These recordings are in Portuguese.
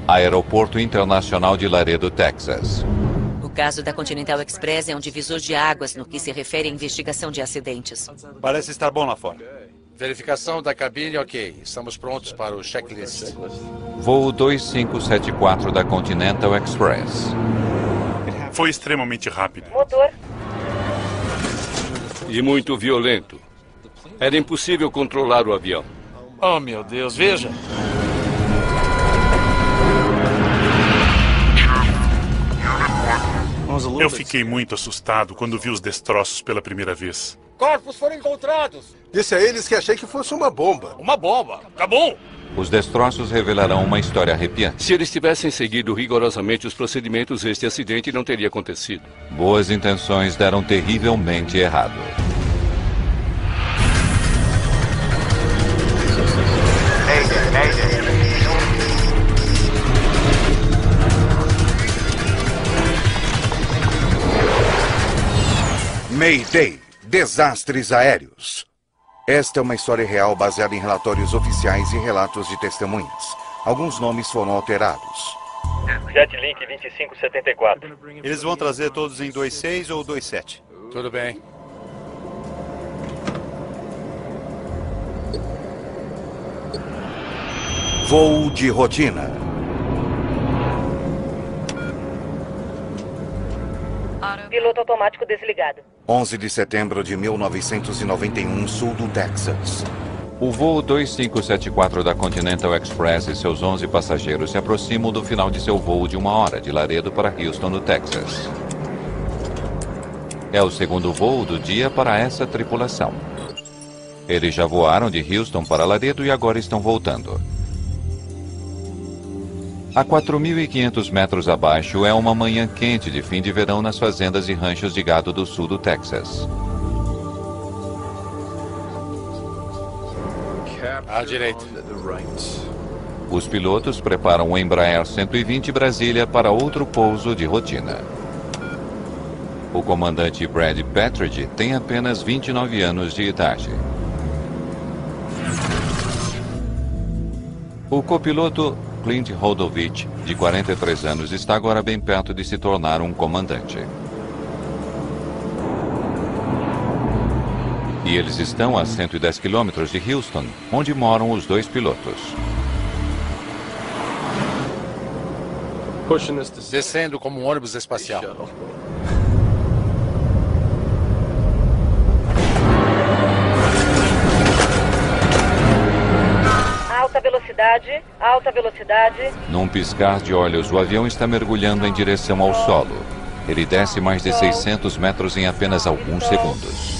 Aeroporto Internacional de Laredo, Texas. O caso da Continental Express é um divisor de águas no que se refere à investigação de acidentes. Parece estar bom lá fora. Verificação da cabine, ok. Estamos prontos para o checklist. Voo 2574 da Continental Express. Foi extremamente rápido. Motor. E muito violento. Era impossível controlar o avião. Oh, meu Deus, veja. Eu fiquei muito assustado quando vi os destroços pela primeira vez. Corpos foram encontrados. Disse a eles que achei que fosse uma bomba. Uma bomba. Acabou. Os destroços revelarão uma história arrepiante. Se eles tivessem seguido rigorosamente os procedimentos, este acidente não teria acontecido. Boas intenções deram terrivelmente errado. Mayday, desastres aéreos. Esta é uma história real baseada em relatórios oficiais e relatos de testemunhas. Alguns nomes foram alterados. Jetlink 2574. Eles vão trazer todos em 26 ou 27. Tudo bem. Voo de rotina. Piloto automático desligado. 11 de setembro de 1991, sul do Texas. O voo 2574 da Continental Express e seus 11 passageiros se aproximam do final de seu voo de 1 hora de Laredo para Houston, no Texas. É o segundo voo do dia para essa tripulação. Eles já voaram de Houston para Laredo e agora estão voltando. A 4.500 metros abaixo é uma manhã quente de fim de verão nas fazendas e ranchos de gado do sul do Texas. À direita. Os pilotos preparam o Embraer 120 Brasília para outro pouso de rotina. O comandante Brad Patridge tem apenas 29 anos de idade. O copiloto Clint Hodovich, de 43 anos, está agora bem perto de se tornar um comandante. E eles estão a 110 quilômetros de Houston, onde moram os dois pilotos. Descendo como um ônibus espacial. Alta velocidade. Num piscar de olhos, o avião está mergulhando em direção ao solo. Ele desce mais de 600 metros em apenas alguns segundos.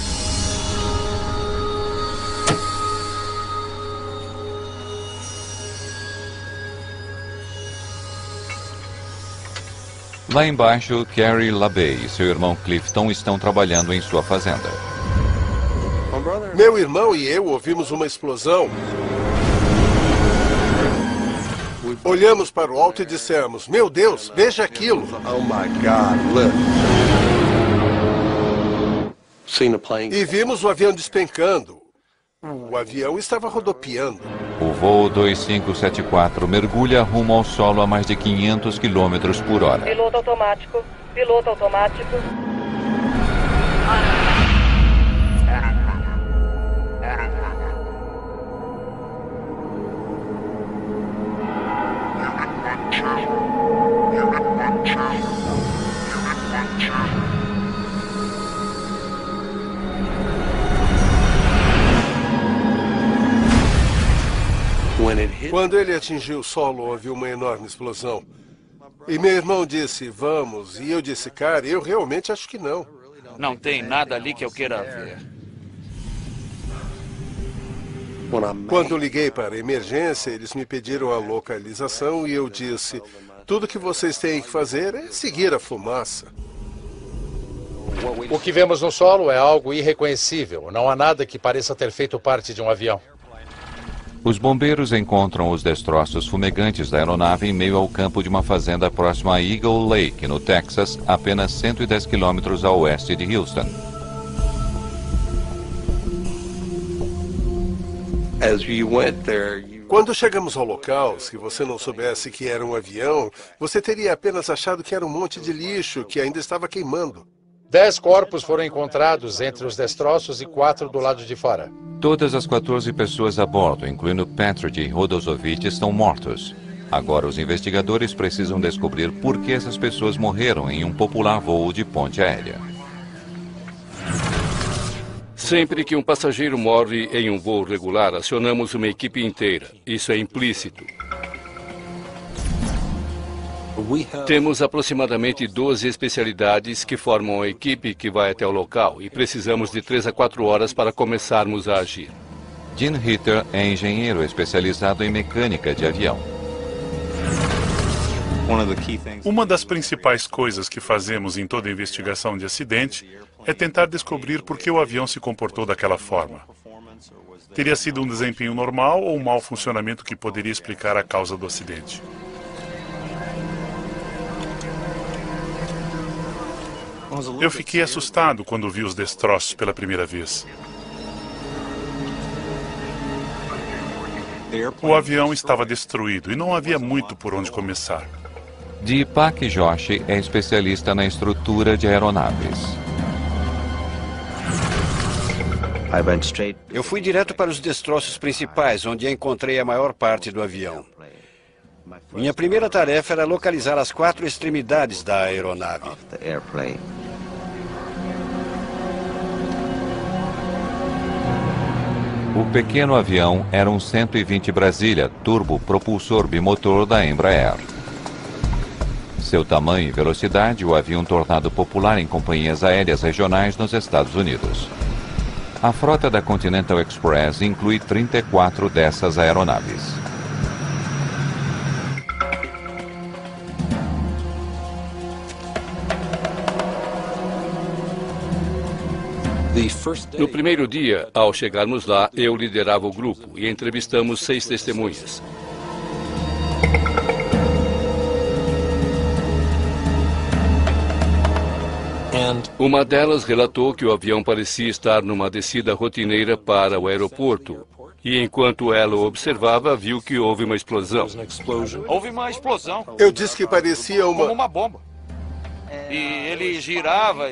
Lá embaixo, Carrie LaBey e seu irmão Clifton estão trabalhando em sua fazenda. Meu irmão e eu ouvimos uma explosão. Olhamos para o alto e dissemos, meu Deus, veja aquilo. Oh my God, look. Seen the plane. E vimos o avião despencando. O avião estava rodopiando. O voo 2574 mergulha rumo ao solo a mais de 500 km por hora. Piloto automático. Piloto automático. Quando ele atingiu o solo, houve uma enorme explosão. E meu irmão disse, vamos. E eu disse, cara, eu realmente acho que não. Não tem nada ali que eu queira ver. Quando liguei para a emergência, eles me pediram a localização e eu disse, tudo que vocês têm que fazer é seguir a fumaça. O que vemos no solo é algo irreconhecível. Não há nada que pareça ter feito parte de um avião. Os bombeiros encontram os destroços fumegantes da aeronave em meio ao campo de uma fazenda próxima a Eagle Lake, no Texas, apenas 110 quilômetros a oeste de Houston. Quando chegamos ao local, se você não soubesse que era um avião, você teria apenas achado que era um monte de lixo que ainda estava queimando. 10 corpos foram encontrados entre os destroços e 4 do lado de fora. Todas as 14 pessoas a bordo, incluindo Patridge e Rodosovich, estão mortos. Agora os investigadores precisam descobrir por que essas pessoas morreram em um popular voo de ponte aérea. Sempre que um passageiro morre em um voo regular, acionamos uma equipe inteira. Isso é implícito. Temos aproximadamente 12 especialidades que formam a equipe que vai até o local e precisamos de 3 a 4 horas para começarmos a agir. Gene Hitter é engenheiro especializado em mecânica de avião. Uma das principais coisas que fazemos em toda investigação de acidente é tentar descobrir por que o avião se comportou daquela forma. Teria sido um desempenho normal ou um mau funcionamento que poderia explicar a causa do acidente? Eu fiquei assustado quando vi os destroços pela primeira vez. O avião estava destruído e não havia muito por onde começar. Deepak Joshi é especialista na estrutura de aeronaves. Eu fui direto para os destroços principais, onde encontrei a maior parte do avião. Minha primeira tarefa era localizar as 4 extremidades da aeronave. O pequeno avião era um 120 Brasília turbo propulsor bimotor da Embraer. Seu tamanho e velocidade o haviam tornado popular em companhias aéreas regionais nos Estados Unidos. A frota da Continental Express inclui 34 dessas aeronaves. No primeiro dia, ao chegarmos lá, eu liderava o grupo e entrevistamos 6 testemunhas. Uma delas relatou que o avião parecia estar numa descida rotineira para o aeroporto. E enquanto ela o observava, viu que houve uma explosão. Houve uma explosão. Eu disse que parecia Como uma bomba. E ele girava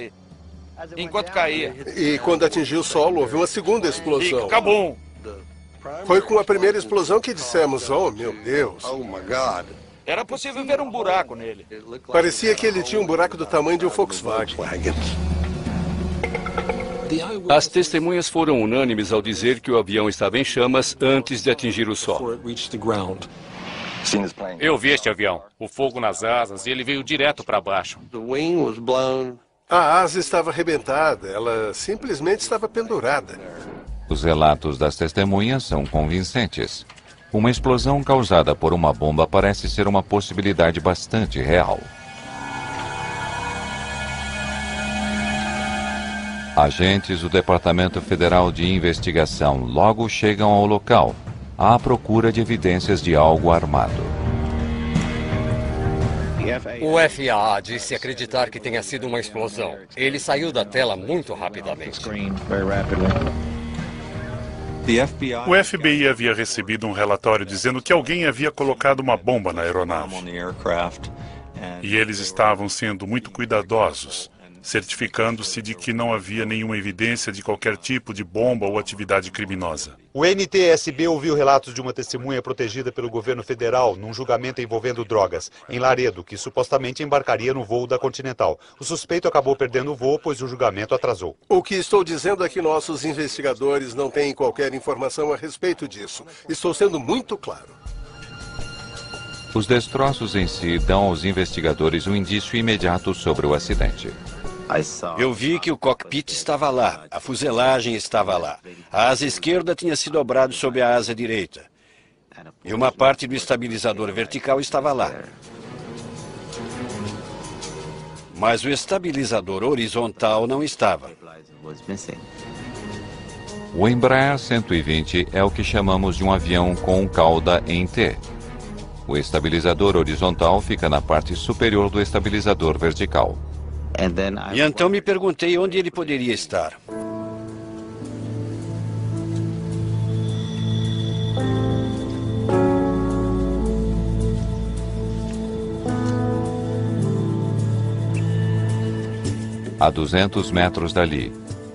enquanto caía. E quando atingiu o solo, houve uma segunda explosão. E acabou. Foi com a primeira explosão que dissemos, oh meu Deus. Oh my God. Era possível ver um buraco nele. Parecia que ele tinha um buraco do tamanho de um Volkswagen. As testemunhas foram unânimes ao dizer que o avião estava em chamas antes de atingir o solo. Eu vi este avião, o fogo nas asas, e ele veio direto para baixo. A asa estava arrebentada, ela simplesmente estava pendurada. Os relatos das testemunhas são convincentes. Uma explosão causada por uma bomba parece ser uma possibilidade bastante real. Agentes do Departamento Federal de Investigação logo chegam ao local, à procura de evidências de algo armado. O FAA disse acreditar que tenha sido uma explosão. Ele saiu da tela muito rapidamente. O FBI havia recebido um relatório dizendo que alguém havia colocado uma bomba na aeronave. E eles estavam sendo muito cuidadosos, certificando-se de que não havia nenhuma evidência de qualquer tipo de bomba ou atividade criminosa. O NTSB ouviu relatos de uma testemunha protegida pelo governo federal num julgamento envolvendo drogas, em Laredo, que supostamente embarcaria no voo da Continental. O suspeito acabou perdendo o voo, pois o julgamento atrasou. O que estou dizendo é que nossos investigadores não têm qualquer informação a respeito disso. Estou sendo muito claro. Os destroços em si dão aos investigadores um indício imediato sobre o acidente. Eu vi que o cockpit estava lá, a fuselagem estava lá. A asa esquerda tinha se dobrado sobre a asa direita. E uma parte do estabilizador vertical estava lá. Mas o estabilizador horizontal não estava. O Embraer 120 é o que chamamos de um avião com cauda em T. O estabilizador horizontal fica na parte superior do estabilizador vertical. E então me perguntei onde ele poderia estar. A 200 metros dali,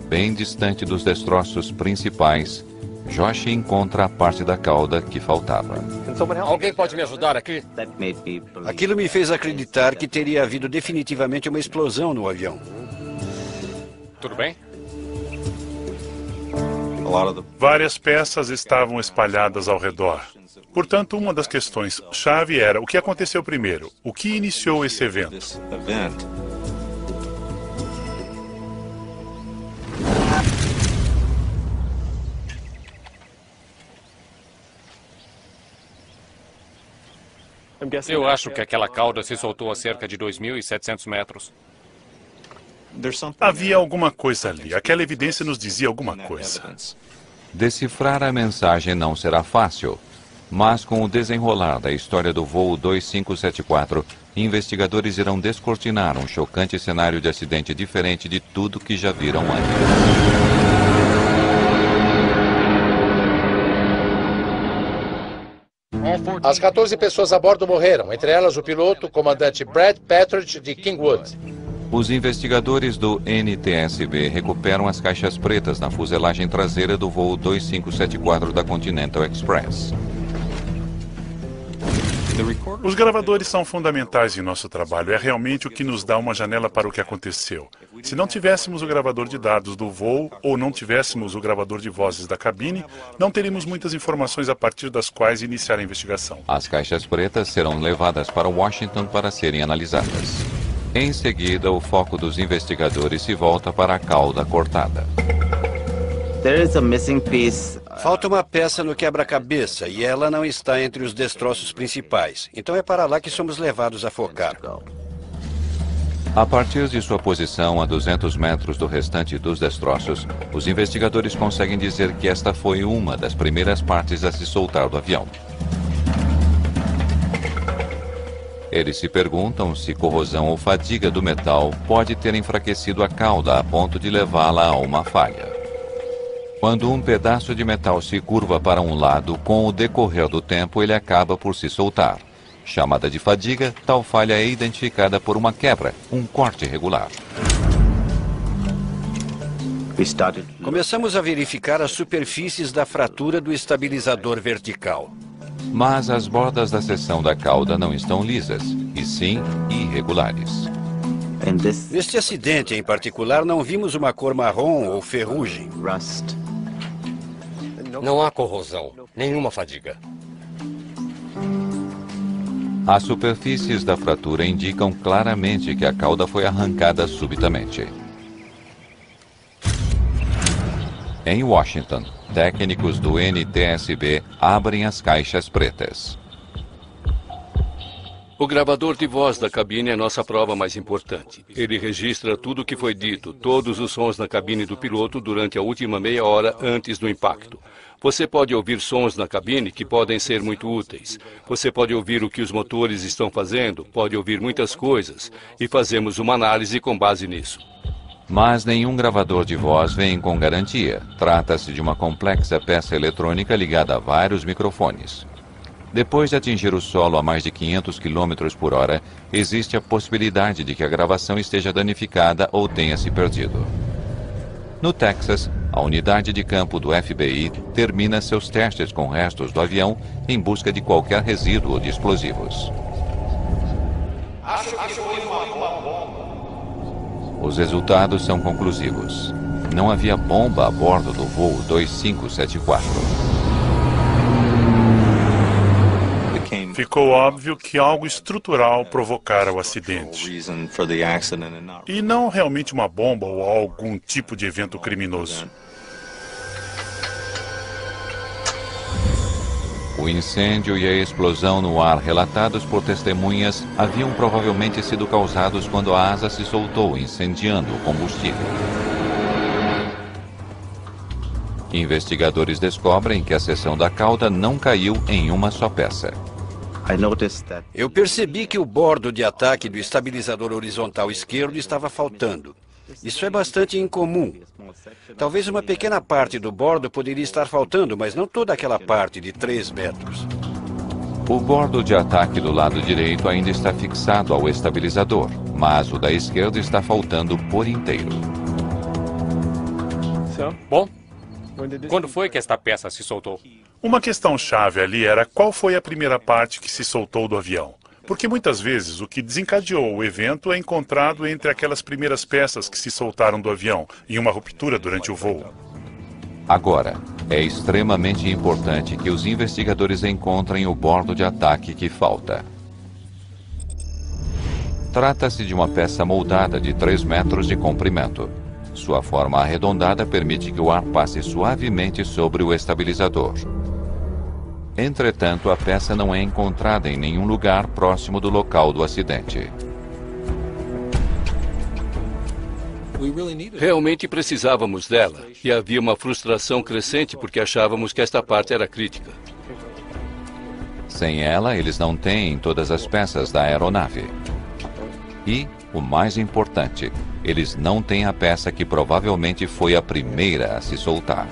bem distante dos destroços principais, Josh encontra a parte da cauda que faltava. Alguém pode me ajudar aqui? Aquilo me fez acreditar que teria havido definitivamente uma explosão no avião. Tudo bem? Várias peças estavam espalhadas ao redor. Portanto, uma das questões-chave era o que aconteceu primeiro, o que iniciou esse evento. Eu acho que aquela cauda se soltou a cerca de 2.700 metros. Havia alguma coisa ali. Aquela evidência nos dizia alguma coisa. Decifrar a mensagem não será fácil, mas com o desenrolar da história do voo 2574, investigadores irão descortinar um chocante cenário de acidente diferente de tudo que já viram antes. As 14 pessoas a bordo morreram, entre elas o piloto, o comandante Brad Patridge, de Kingwood. Os investigadores do NTSB recuperam as caixas pretas na fuselagem traseira do voo 2574 da Continental Express. Os gravadores são fundamentais em nosso trabalho. É realmente o que nos dá uma janela para o que aconteceu. Se não tivéssemos o gravador de dados do voo ou não tivéssemos o gravador de vozes da cabine, não teríamos muitas informações a partir das quais iniciar a investigação. As caixas pretas serão levadas para Washington para serem analisadas. Em seguida, o foco dos investigadores se volta para a cauda cortada. Falta uma peça no quebra-cabeça e ela não está entre os destroços principais. Então é para lá que somos levados a focar. A partir de sua posição a 200 metros do restante dos destroços, os investigadores conseguem dizer que esta foi uma das primeiras partes a se soltar do avião. Eles se perguntam se corrosão ou fadiga do metal pode ter enfraquecido a cauda a ponto de levá-la a uma falha. Quando um pedaço de metal se curva para um lado, com o decorrer do tempo ele acaba por se soltar. Chamada de fadiga, tal falha é identificada por uma quebra, um corte irregular. Começamos a verificar as superfícies da fratura do estabilizador vertical. Mas as bordas da seção da cauda não estão lisas, e sim irregulares. Neste acidente em particular, não vimos uma cor marrom ou ferrugem. Não há corrosão, nenhuma fadiga. As superfícies da fratura indicam claramente que a cauda foi arrancada subitamente. Em Washington, técnicos do NTSB abrem as caixas pretas. O gravador de voz da cabine é nossa prova mais importante. Ele registra tudo o que foi dito, todos os sons na cabine do piloto durante a última meia hora antes do impacto. Você pode ouvir sons na cabine que podem ser muito úteis. Você pode ouvir o que os motores estão fazendo, pode ouvir muitas coisas, e fazemos uma análise com base nisso. Mas nenhum gravador de voz vem com garantia. Trata-se de uma complexa peça eletrônica ligada a vários microfones. Depois de atingir o solo a mais de 500 km por hora, existe a possibilidade de que a gravação esteja danificada ou tenha se perdido. No Texas, a unidade de campo do FBI termina seus testes com restos do avião em busca de qualquer resíduo de explosivos. Acho que foi uma bomba. Os resultados são conclusivos. Não havia bomba a bordo do voo 2574. Ficou óbvio que algo estrutural provocara o acidente. E não realmente uma bomba ou algum tipo de evento criminoso. O incêndio e a explosão no ar relatados por testemunhas haviam provavelmente sido causados quando a asa se soltou, incendiando o combustível. Investigadores descobrem que a seção da cauda não caiu em uma só peça. Eu percebi que o bordo de ataque do estabilizador horizontal esquerdo estava faltando. Isso é bastante incomum. Talvez uma pequena parte do bordo poderia estar faltando, mas não toda aquela parte de 3 metros. O bordo de ataque do lado direito ainda está fixado ao estabilizador, mas o da esquerda está faltando por inteiro. Bom, quando foi que esta peça se soltou? Uma questão-chave ali era qual foi a primeira parte que se soltou do avião. Porque muitas vezes o que desencadeou o evento é encontrado entre aquelas primeiras peças que se soltaram do avião em uma ruptura durante o voo. Agora, é extremamente importante que os investigadores encontrem o bordo de ataque que falta. Trata-se de uma peça moldada de 3 metros de comprimento. Sua forma arredondada permite que o ar passe suavemente sobre o estabilizador. Entretanto, a peça não é encontrada em nenhum lugar próximo do local do acidente. Realmente precisávamos dela, e havia uma frustração crescente porque achávamos que esta parte era crítica. Sem ela, eles não têm todas as peças da aeronave. E, o mais importante, eles não têm a peça que provavelmente foi a primeira a se soltar.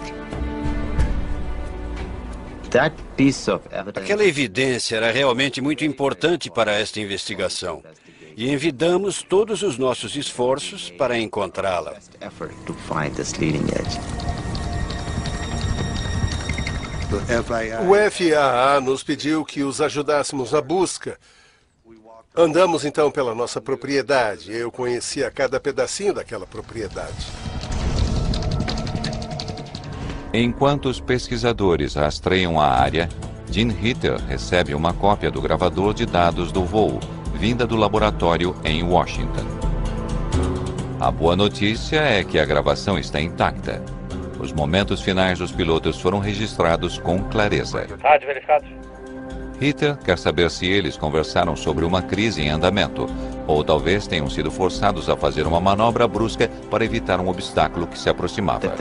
Aquela evidência era realmente muito importante para esta investigação. E envidamos todos os nossos esforços para encontrá-la. O FAA nos pediu que os ajudássemos na busca. Andamos então pela nossa propriedade. Eu conhecia cada pedacinho daquela propriedade. Enquanto os pesquisadores rastreiam a área, Gene Hitter recebe uma cópia do gravador de dados do voo, vinda do laboratório em Washington. A boa notícia é que a gravação está intacta. Os momentos finais dos pilotos foram registrados com clareza. Rádio verificado. Hitter quer saber se eles conversaram sobre uma crise em andamento, ou talvez tenham sido forçados a fazer uma manobra brusca para evitar um obstáculo que se aproximava.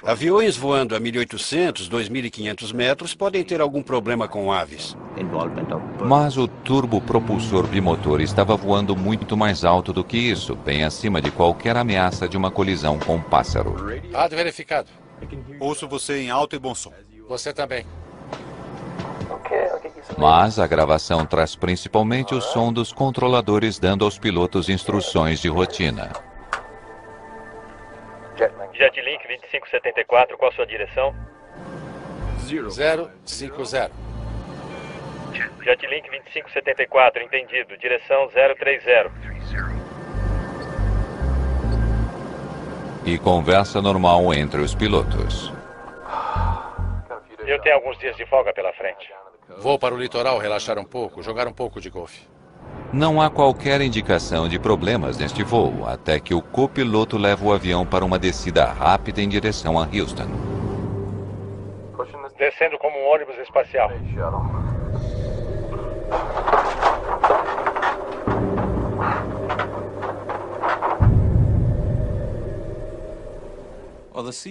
Aviões voando a 1.800, 2.500 metros podem ter algum problema com aves. Mas o turbopropulsor bimotor estava voando muito mais alto do que isso, bem acima de qualquer ameaça de uma colisão com um pássaro. Rádio verificado. Ouço você em alto e bom som. Você também. Mas a gravação traz principalmente o som dos controladores dando aos pilotos instruções de rotina. Jetlink 2574, qual a sua direção? 050. Jetlink 2574, entendido. Direção 030. E conversa normal entre os pilotos. Eu tenho alguns dias de folga pela frente. Vou para o litoral relaxar um pouco, jogar um pouco de golfe. Não há qualquer indicação de problemas neste voo, até que o copiloto leva o avião para uma descida rápida em direção a Houston. Descendo como um ônibus espacial.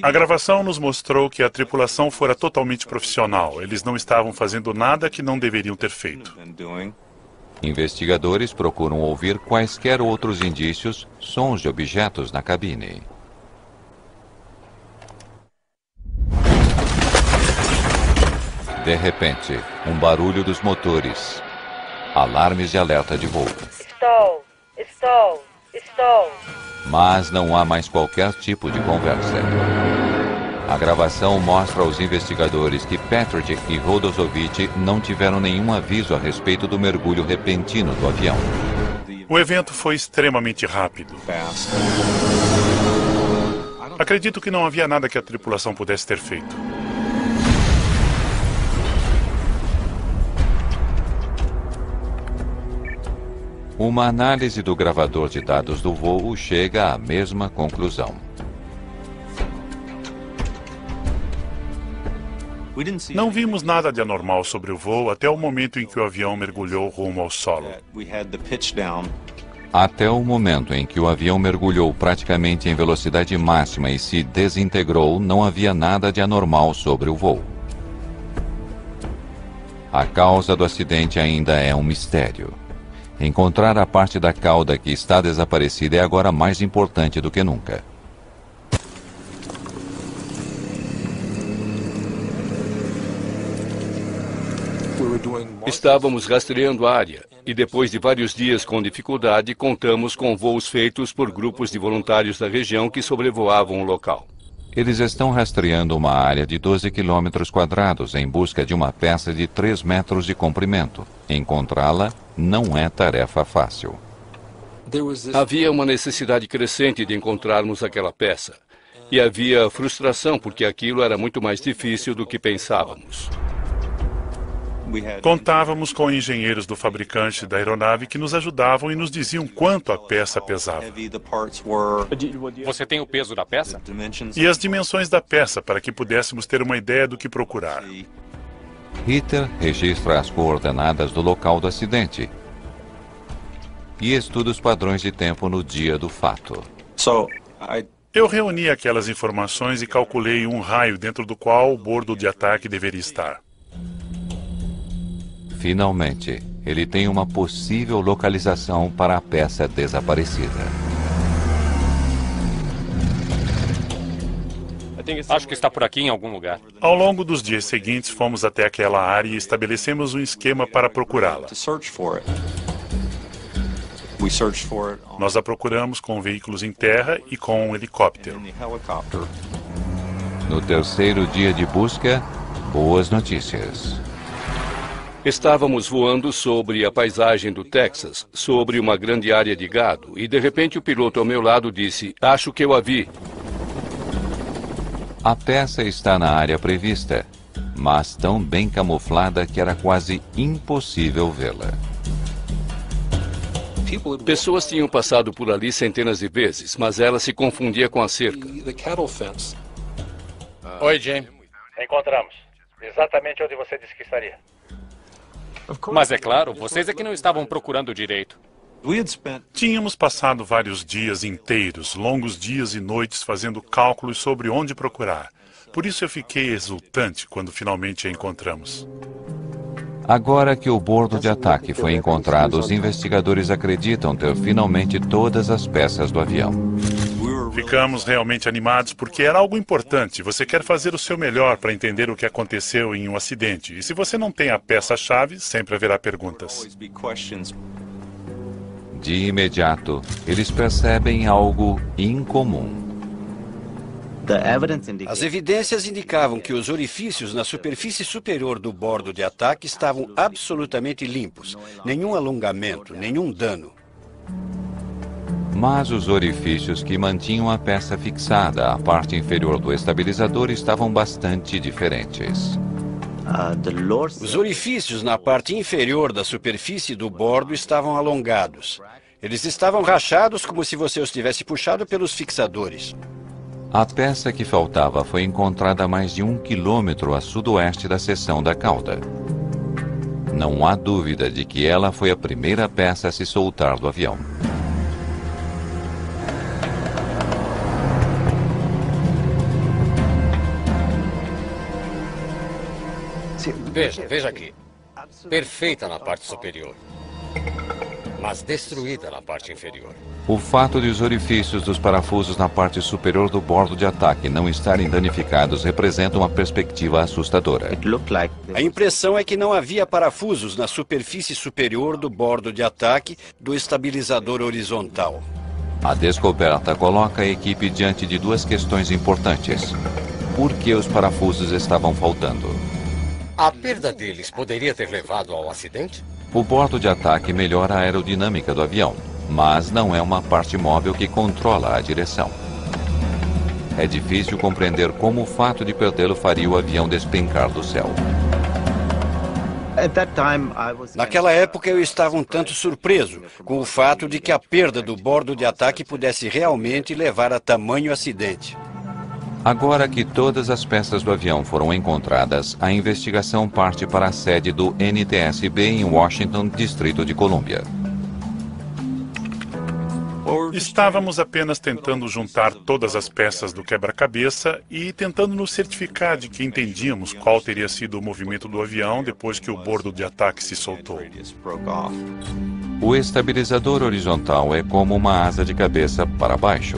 A gravação nos mostrou que a tripulação fora totalmente profissional. Eles não estavam fazendo nada que não deveriam ter feito. Investigadores procuram ouvir quaisquer outros indícios, sons de objetos na cabine. De repente, um barulho dos motores. Alarmes de alerta de voo. Stall, stall, stall. Mas não há mais qualquer tipo de conversa. A gravação mostra aos investigadores que Patrick e Rodosovich não tiveram nenhum aviso a respeito do mergulho repentino do avião. O evento foi extremamente rápido. Acredito que não havia nada que a tripulação pudesse ter feito. Uma análise do gravador de dados do voo chega à mesma conclusão. Não vimos nada de anormal sobre o voo até o momento em que o avião mergulhou rumo ao solo. Até o momento em que o avião mergulhou praticamente em velocidade máxima e se desintegrou, não havia nada de anormal sobre o voo. A causa do acidente ainda é um mistério. Encontrar a parte da cauda que está desaparecida é agora mais importante do que nunca. Estávamos rastreando a área e depois de vários dias com dificuldade, contamos com voos feitos por grupos de voluntários da região que sobrevoavam o local. Eles estão rastreando uma área de 12 quilômetros quadrados em busca de uma peça de 3 metros de comprimento. Encontrá-la não é tarefa fácil. Havia uma necessidade crescente de encontrarmos aquela peça. E havia frustração porque aquilo era muito mais difícil do que pensávamos. Contávamos com engenheiros do fabricante da aeronave que nos ajudavam e nos diziam quanto a peça pesava. Você tem o peso da peça? E as dimensões da peça, para que pudéssemos ter uma ideia do que procurar. Ritter registra as coordenadas do local do acidente e estuda os padrões de tempo no dia do fato. Eu reuni aquelas informações e calculei um raio dentro do qual o bordo de ataque deveria estar. Finalmente, ele tem uma possível localização para a peça desaparecida. Acho que está por aqui em algum lugar. Ao longo dos dias seguintes, fomos até aquela área e estabelecemos um esquema para procurá-la. Nós a procuramos com veículos em terra e com um helicóptero. No terceiro dia de busca, boas notícias. Estávamos voando sobre a paisagem do Texas, sobre uma grande área de gado, e de repente o piloto ao meu lado disse: "Acho que eu a vi." A peça está na área prevista, mas tão bem camuflada que era quase impossível vê-la. Pessoas tinham passado por ali centenas de vezes, mas ela se confundia com a cerca. Oi, Jim. Encontramos. Exatamente onde você disse que estaria. Mas é claro, vocês é que não estavam procurando direito. Tínhamos passado vários dias inteiros, longos dias e noites, fazendo cálculos sobre onde procurar. Por isso eu fiquei exultante quando finalmente a encontramos. Agora que o bordo de ataque foi encontrado, os investigadores acreditam ter finalmente todas as peças do avião. Ficamos realmente animados porque era algo importante. Você quer fazer o seu melhor para entender o que aconteceu em um acidente. E se você não tem a peça-chave, sempre haverá perguntas. De imediato, eles percebem algo incomum. As evidências indicavam que os orifícios na superfície superior do bordo de ataque estavam absolutamente limpos. Nenhum alongamento, nenhum dano. Mas os orifícios que mantinham a peça fixada à parte inferior do estabilizador estavam bastante diferentes. Os orifícios na parte inferior da superfície do bordo estavam alongados. Eles estavam rachados como se você os tivesse puxado pelos fixadores. A peça que faltava foi encontrada a mais de 1 quilômetro a sudoeste da seção da cauda. Não há dúvida de que ela foi a primeira peça a se soltar do avião. Veja aqui. Perfeita na parte superior, mas destruída na parte inferior. O fato de os orifícios dos parafusos na parte superior do bordo de ataque não estarem danificados representa uma perspectiva assustadora. A impressão é que não havia parafusos na superfície superior do bordo de ataque do estabilizador horizontal. A descoberta coloca a equipe diante de duas questões importantes. Por que os parafusos estavam faltando? A perda deles poderia ter levado ao acidente? O bordo de ataque melhora a aerodinâmica do avião, mas não é uma parte móvel que controla a direção. É difícil compreender como o fato de perdê-lo faria o avião despencar do céu. Naquela época eu estava um tanto surpreso com o fato de que a perda do bordo de ataque pudesse realmente levar a tamanho acidente. Agora que todas as peças do avião foram encontradas, a investigação parte para a sede do NTSB em Washington, Distrito de Colômbia. Estávamos apenas tentando juntar todas as peças do quebra-cabeça e tentando nos certificar de que entendíamos qual teria sido o movimento do avião depois que o bordo de ataque se soltou. O estabilizador horizontal é como uma asa de cabeça para baixo.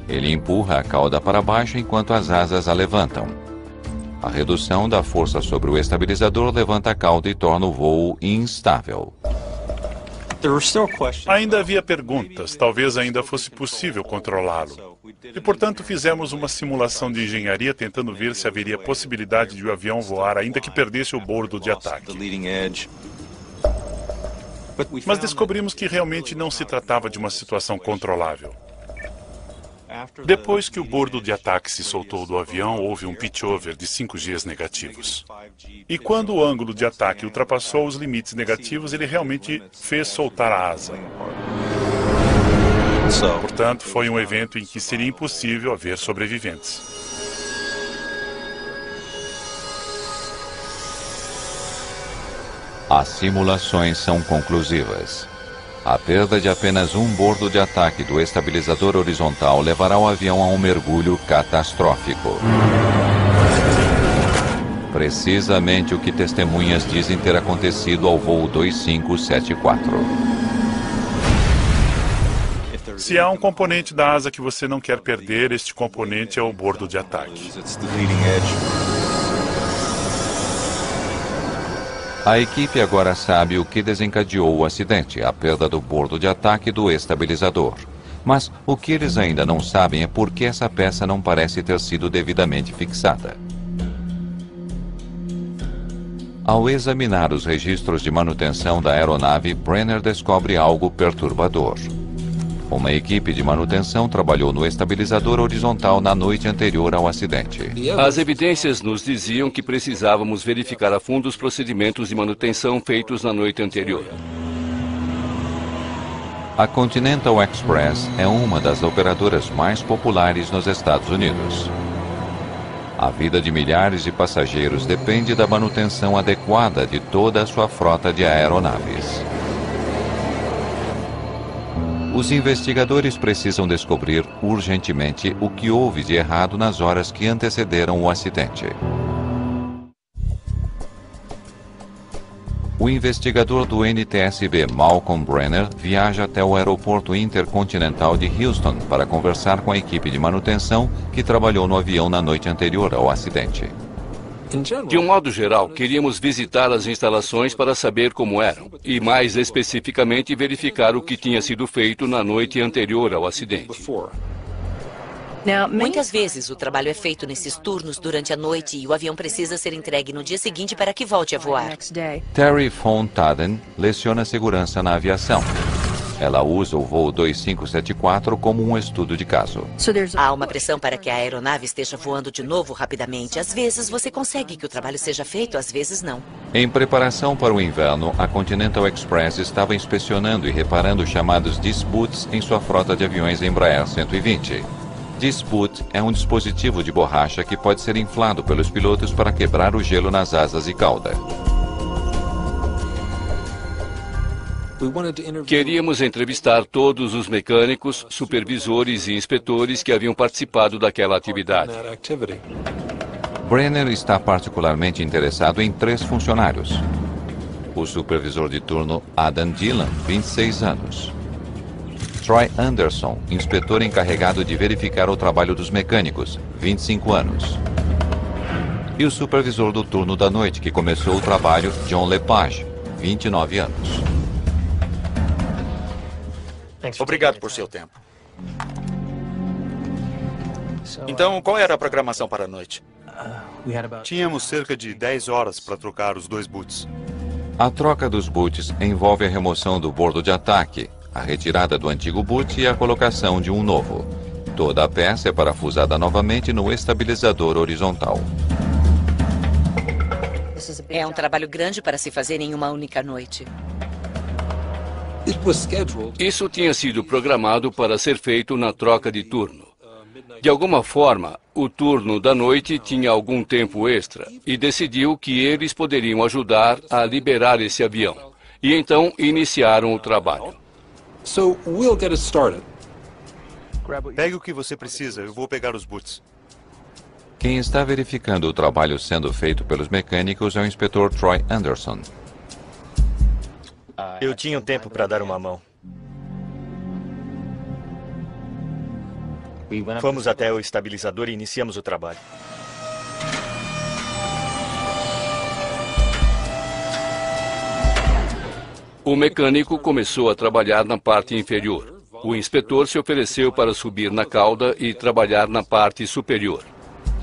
Ele empurra a cauda para baixo enquanto as asas a levantam. A redução da força sobre o estabilizador levanta a cauda e torna o voo instável. Ainda havia perguntas, talvez ainda fosse possível controlá-lo. E, portanto, fizemos uma simulação de engenharia tentando ver se haveria possibilidade de o avião voar ainda que perdesse o bordo de ataque. Mas descobrimos que realmente não se tratava de uma situação controlável. Depois que o bordo de ataque se soltou do avião, houve um pitch-over de 5 Gs negativos. E quando o ângulo de ataque ultrapassou os limites negativos, ele realmente fez soltar a asa. Portanto, foi um evento em que seria impossível haver sobreviventes. As simulações são conclusivas. A perda de apenas um bordo de ataque do estabilizador horizontal levará o avião a um mergulho catastrófico. Precisamente o que testemunhas dizem ter acontecido ao voo 2574. Se há um componente da asa que você não quer perder, este componente é o bordo de ataque. A equipe agora sabe o que desencadeou o acidente, a perda do bordo de ataque do estabilizador. Mas o que eles ainda não sabem é por que essa peça não parece ter sido devidamente fixada. Ao examinar os registros de manutenção da aeronave, Brenner descobre algo perturbador. Uma equipe de manutenção trabalhou no estabilizador horizontal na noite anterior ao acidente. As evidências nos diziam que precisávamos verificar a fundo os procedimentos de manutenção feitos na noite anterior. A Continental Express é uma das operadoras mais populares nos Estados Unidos. A vida de milhares de passageiros depende da manutenção adequada de toda a sua frota de aeronaves. Os investigadores precisam descobrir urgentemente o que houve de errado nas horas que antecederam o acidente. O investigador do NTSB, Malcolm Brenner, viaja até o aeroporto intercontinental de Houston para conversar com a equipe de manutenção que trabalhou no avião na noite anterior ao acidente. De um modo geral, queríamos visitar as instalações para saber como eram e, mais especificamente, verificar o que tinha sido feito na noite anterior ao acidente. Muitas vezes o trabalho é feito nesses turnos durante a noite e o avião precisa ser entregue no dia seguinte para que volte a voar. Terry von Taden leciona segurança na aviação. Ela usa o voo 2574 como um estudo de caso. Há uma pressão para que a aeronave esteja voando de novo rapidamente. Às vezes você consegue que o trabalho seja feito, às vezes não. Em preparação para o inverno, a Continental Express estava inspecionando e reparando chamados disputes em sua frota de aviões Embraer 120. Dispute é um dispositivo de borracha que pode ser inflado pelos pilotos para quebrar o gelo nas asas e cauda. Queríamos entrevistar todos os mecânicos, supervisores e inspetores que haviam participado daquela atividade. Brenner está particularmente interessado em 3 funcionários. O supervisor de turno Adam Dillon, 26 anos. Troy Anderson, inspetor encarregado de verificar o trabalho dos mecânicos, 25 anos. E o supervisor do turno da noite, que começou o trabalho, John Lepage, 29 anos. Obrigado por seu tempo. Então, qual era a programação para a noite? Tínhamos cerca de 10 horas para trocar os 2 boots. A troca dos boots envolve a remoção do bordo de ataque, a retirada do antigo boot e a colocação de um novo. Toda a peça é parafusada novamente no estabilizador horizontal. É um trabalho grande para se fazer em uma única noite. Isso tinha sido programado para ser feito na troca de turno. De alguma forma, o turno da noite tinha algum tempo extra e decidiu que eles poderiam ajudar a liberar esse avião. E então iniciaram o trabalho. Pegue o que você precisa, eu vou pegar os boots. Quem está verificando o trabalho sendo feito pelos mecânicos é o inspetor Troy Anderson. Eu tinha um tempo para dar uma mão. Fomos até o estabilizador e iniciamos o trabalho. O mecânico começou a trabalhar na parte inferior. O inspetor se ofereceu para subir na cauda e trabalhar na parte superior.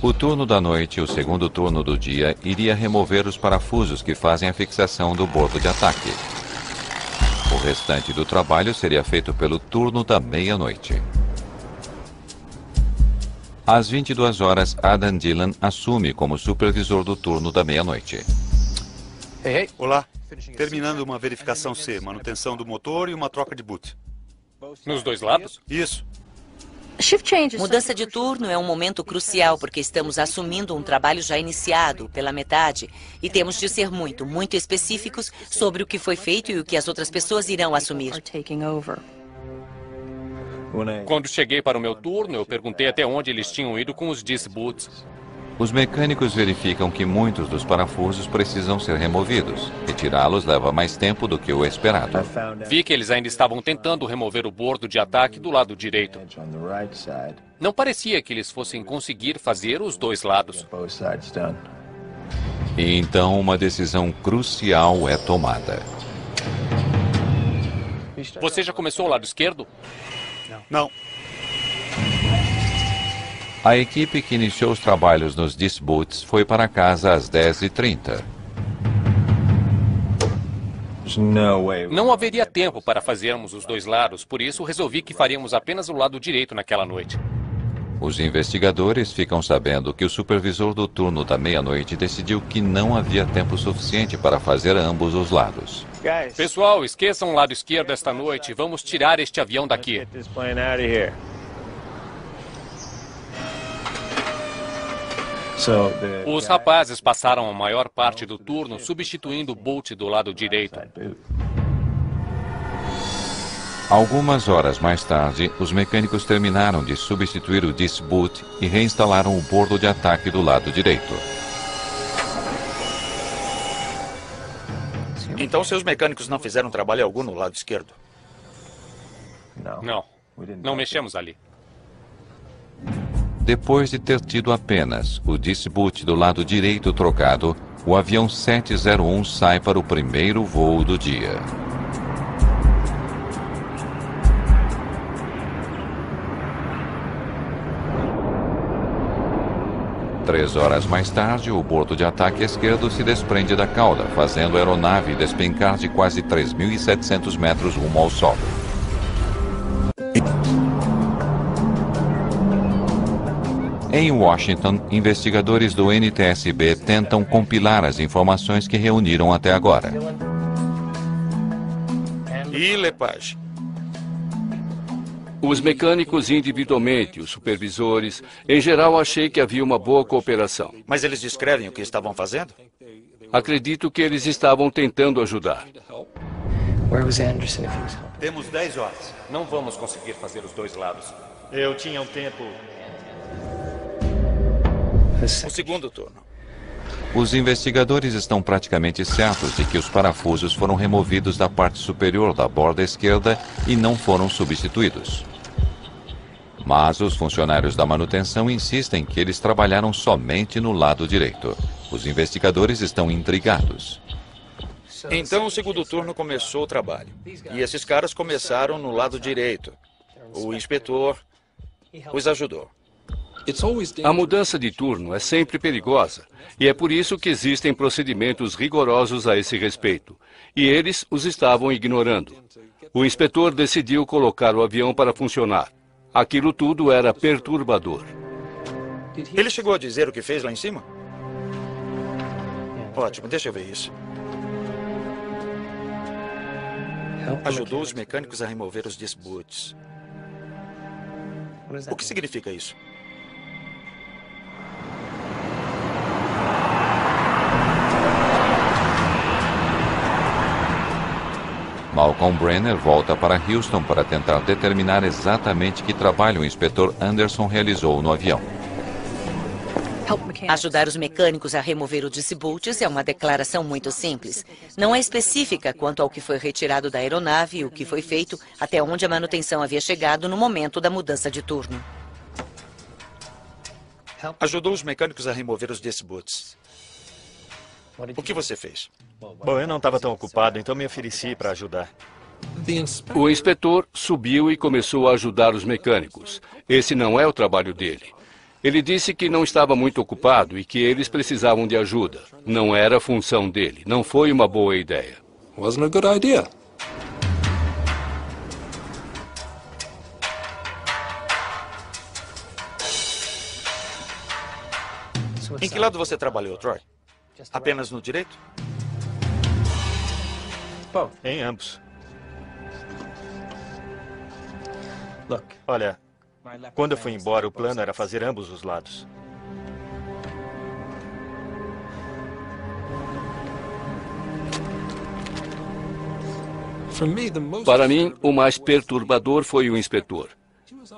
O turno da noite e o segundo turno do dia iria remover os parafusos que fazem a fixação do bordo de ataque. O restante do trabalho seria feito pelo turno da meia-noite. Às 22 horas, Adam Dillon assume como supervisor do turno da meia-noite. Olá. Terminando uma verificação C, manutenção do motor e uma troca de boot. Nos dois lados? Isso. Mudança de turno é um momento crucial porque estamos assumindo um trabalho já iniciado pela metade e temos de ser muito, muito específicos sobre o que foi feito e o que as outras pessoas irão assumir. Quando cheguei para o meu turno, eu perguntei até onde eles tinham ido com os disc boots. Os mecânicos verificam que muitos dos parafusos precisam ser removidos. Retirá-los leva mais tempo do que o esperado. Vi que eles ainda estavam tentando remover o bordo de ataque do lado direito. Não parecia que eles fossem conseguir fazer os dois lados. E então uma decisão crucial é tomada. Você já começou o lado esquerdo? Não. A equipe que iniciou os trabalhos nos disc boots foi para casa às 10h30. Não haveria tempo para fazermos os dois lados, por isso resolvi que faríamos apenas o lado direito naquela noite. Os investigadores ficam sabendo que o supervisor do turno da meia-noite decidiu que não havia tempo suficiente para fazer ambos os lados. Pessoal, esqueçam o lado esquerdo esta noite. Vamos tirar este avião daqui. Os rapazes passaram a maior parte do turno substituindo o bolt do lado direito. Algumas horas mais tarde, os mecânicos terminaram de substituir o disc boot e reinstalaram o bordo de ataque do lado direito. Então seus mecânicos não fizeram trabalho algum no lado esquerdo? Não mexemos ali. Depois de ter tido apenas o disc boot do lado direito trocado, o avião 701 sai para o primeiro voo do dia. Três horas mais tarde, o bordo de ataque esquerdo se desprende da cauda, fazendo a aeronave despencar de quase 3.700 metros rumo ao solo. Em Washington, investigadores do NTSB tentam compilar as informações que reuniram até agora. E Lepage? Os mecânicos individualmente, os supervisores, em geral achei que havia uma boa cooperação. Mas eles descrevem o que estavam fazendo? Acredito que eles estavam tentando ajudar. Temos 10 horas. Não vamos conseguir fazer os dois lados. Eu tinha um tempo... O segundo turno. Os investigadores estão praticamente certos de que os parafusos foram removidos da parte superior da borda esquerda e não foram substituídos. Mas os funcionários da manutenção insistem que eles trabalharam somente no lado direito. Os investigadores estão intrigados. Então o segundo turno começou o trabalho. E esses caras começaram no lado direito. O inspetor os ajudou. A mudança de turno é sempre perigosa, e é por isso que existem procedimentos rigorosos a esse respeito, e eles os estavam ignorando. O inspetor decidiu colocar o avião para funcionar. Aquilo tudo era perturbador. Ele chegou a dizer o que fez lá em cima? Ótimo, deixa eu ver isso. Ajudou os mecânicos a remover os disc boots. O que significa isso? Mal Falcon Brenner volta para Houston para tentar determinar exatamente que trabalho o inspetor Anderson realizou no avião. Ajudar os mecânicos a remover o disse-boltes é uma declaração muito simples. Não é específica quanto ao que foi retirado da aeronave e o que foi feito, até onde a manutenção havia chegado no momento da mudança de turno. Ajudou os mecânicos a remover os disse-boltes. O que você fez? Bom, eu não estava tão ocupado, então me ofereci para ajudar. O inspetor subiu e começou a ajudar os mecânicos. Esse não é o trabalho dele. Ele disse que não estava muito ocupado e que eles precisavam de ajuda. Não era a função dele. Não foi uma boa ideia. Wasn't a good idea. Em que lado você trabalhou, Troy? Apenas no direito? Em ambos. Olha, quando eu fui embora, o plano era fazer ambos os lados. Para mim, o mais perturbador foi o inspetor.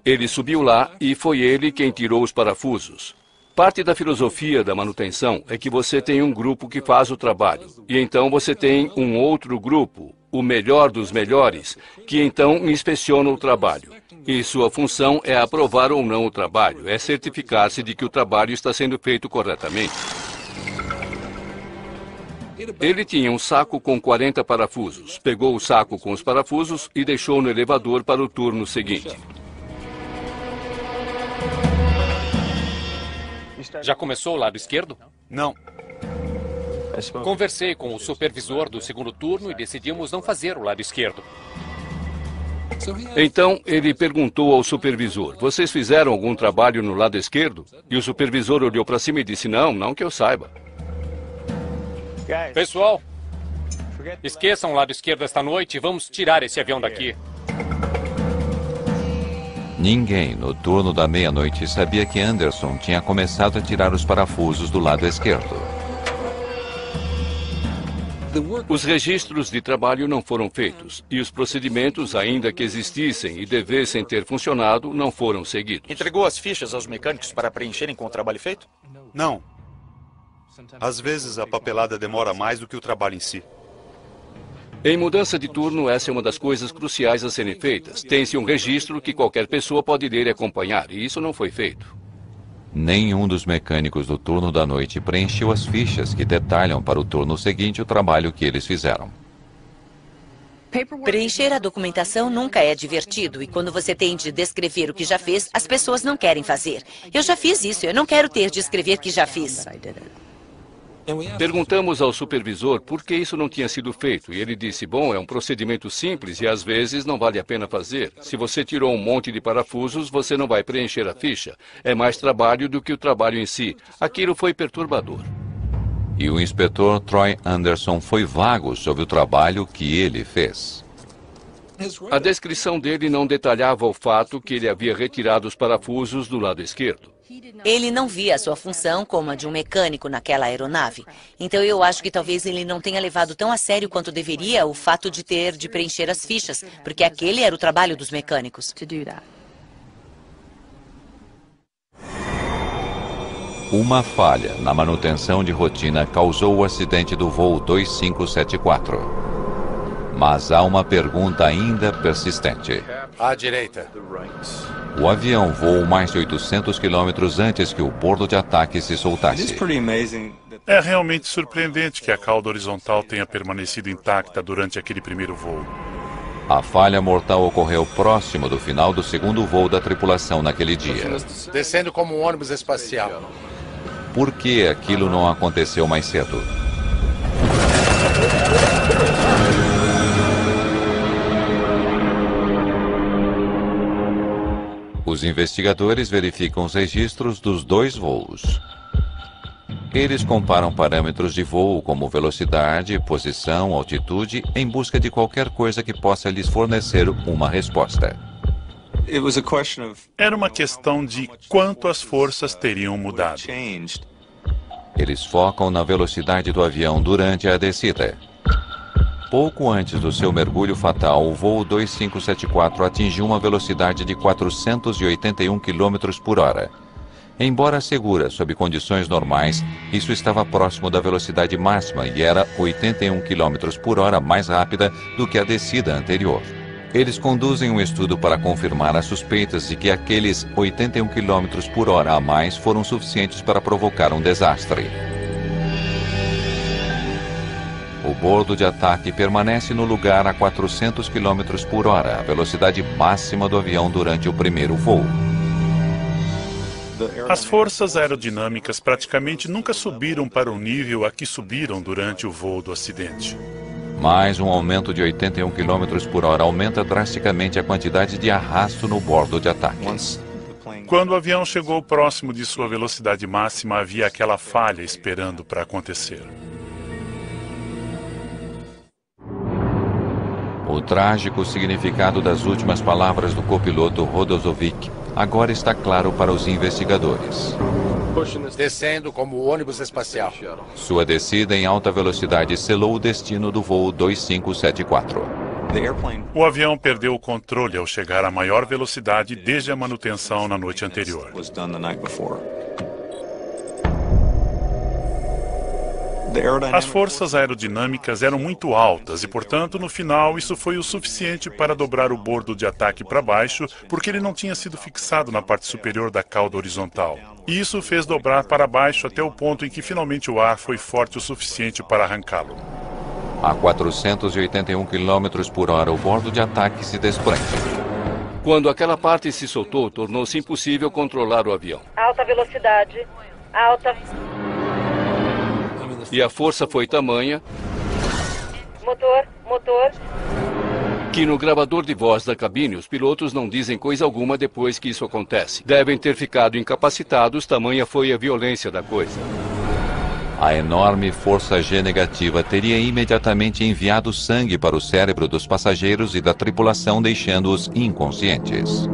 Ele subiu lá e foi ele quem tirou os parafusos. Parte da filosofia da manutenção é que você tem um grupo que faz o trabalho. E então você tem um outro grupo, o melhor dos melhores, que então inspeciona o trabalho. E sua função é aprovar ou não o trabalho, é certificar-se de que o trabalho está sendo feito corretamente. Ele tinha um saco com 40 parafusos. Pegou o saco com os parafusos e deixou no elevador para o turno seguinte. Já começou o lado esquerdo? Não. Conversei com o supervisor do segundo turno e decidimos não fazer o lado esquerdo. Então, ele perguntou ao supervisor, vocês fizeram algum trabalho no lado esquerdo? E o supervisor olhou para cima e disse, não que eu saiba. Pessoal, esqueçam o lado esquerdo esta noite e vamos tirar esse avião daqui. Ninguém no turno da meia-noite sabia que Anderson tinha começado a tirar os parafusos do lado esquerdo. Os registros de trabalho não foram feitos e os procedimentos, ainda que existissem e devessem ter funcionado, não foram seguidos. Entregou as fichas aos mecânicos para preencherem com o trabalho feito? Não. Às vezes a papelada demora mais do que o trabalho em si. Em mudança de turno, essa é uma das coisas cruciais a serem feitas. Tem-se um registro que qualquer pessoa pode ler e acompanhar, e isso não foi feito. Nenhum dos mecânicos do turno da noite preencheu as fichas que detalham para o turno seguinte o trabalho que eles fizeram. Preencher a documentação nunca é divertido e quando você tem de descrever o que já fez, as pessoas não querem fazer. Eu já fiz isso, eu não quero ter de escrever que já fiz. Perguntamos ao supervisor por que isso não tinha sido feito e ele disse, bom, é um procedimento simples e às vezes não vale a pena fazer. Se você tirou um monte de parafusos, você não vai preencher a ficha. É mais trabalho do que o trabalho em si. Aquilo foi perturbador. E o inspetor Troy Anderson foi vago sobre o trabalho que ele fez. A descrição dele não detalhava o fato que ele havia retirado os parafusos do lado esquerdo. Ele não via a sua função como a de um mecânico naquela aeronave. Então eu acho que talvez ele não tenha levado tão a sério quanto deveria o fato de ter de preencher as fichas, porque aquele era o trabalho dos mecânicos. Uma falha na manutenção de rotina causou o acidente do voo 2574. Mas há uma pergunta ainda persistente. À direita. O avião voou mais de 800 quilômetros antes que o bordo de ataque se soltasse. É realmente surpreendente que a cauda horizontal tenha permanecido intacta durante aquele primeiro voo. A falha mortal ocorreu próximo do final do segundo voo da tripulação naquele dia. Descendo como um ônibus espacial. Por que aquilo não aconteceu mais cedo? Os investigadores verificam os registros dos dois voos. Eles comparam parâmetros de voo como velocidade, posição, altitude, em busca de qualquer coisa que possa lhes fornecer uma resposta. Era uma questão de quanto as forças teriam mudado. Eles focam na velocidade do avião durante a descida. Pouco antes do seu mergulho fatal, o voo 2574 atingiu uma velocidade de 481 km por hora. Embora segura sob condições normais, isso estava próximo da velocidade máxima e era 81 km por hora mais rápida do que a descida anterior. Eles conduzem um estudo para confirmar as suspeitas de que aqueles 81 km por hora a mais foram suficientes para provocar um desastre. O bordo de ataque permanece no lugar a 400 km por hora, a velocidade máxima do avião durante o primeiro voo. As forças aerodinâmicas praticamente nunca subiram para o nível a que subiram durante o voo do acidente. Mais um aumento de 81 km por hora aumenta drasticamente a quantidade de arrasto no bordo de ataque. Quando o avião chegou próximo de sua velocidade máxima, havia aquela falha esperando para acontecer. O trágico significado das últimas palavras do copiloto Rodozovic agora está claro para os investigadores. Descendo como o ônibus espacial. Sua descida em alta velocidade selou o destino do voo 2574. O avião perdeu o controle ao chegar à maior velocidade desde a manutenção na noite anterior. As forças aerodinâmicas eram muito altas e, portanto, no final, isso foi o suficiente para dobrar o bordo de ataque para baixo, porque ele não tinha sido fixado na parte superior da cauda horizontal. E isso fez dobrar para baixo até o ponto em que finalmente o ar foi forte o suficiente para arrancá-lo. A 481 km por hora, o bordo de ataque se desprende. Quando aquela parte se soltou, tornou-se impossível controlar o avião. Alta velocidade. Alta. E a força foi tamanha Motor. que no gravador de voz da cabine os pilotos não dizem coisa alguma depois que isso acontece. Devem ter ficado incapacitados, tamanha foi a violência da coisa. A enorme força G negativa teria imediatamente enviado sangue para o cérebro dos passageiros e da tripulação, deixando-os inconscientes.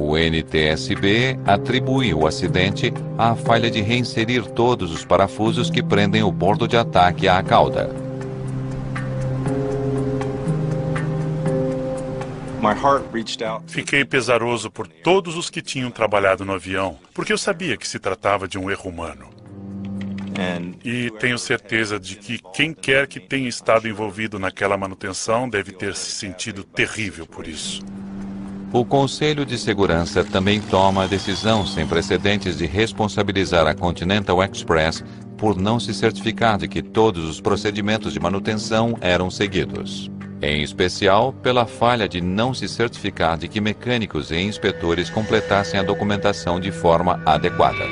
O NTSB atribui o acidente à falha de reinserir todos os parafusos que prendem o bordo de ataque à cauda. Fiquei pesaroso por todos os que tinham trabalhado no avião, porque eu sabia que se tratava de um erro humano. E tenho certeza de que quem quer que tenha estado envolvido naquela manutenção deve ter se sentido terrível por isso. O Conselho de Segurança também toma a decisão sem precedentes de responsabilizar a Continental Express por não se certificar de que todos os procedimentos de manutenção eram seguidos. Em especial, pela falha de não se certificar de que mecânicos e inspetores completassem a documentação de forma adequada.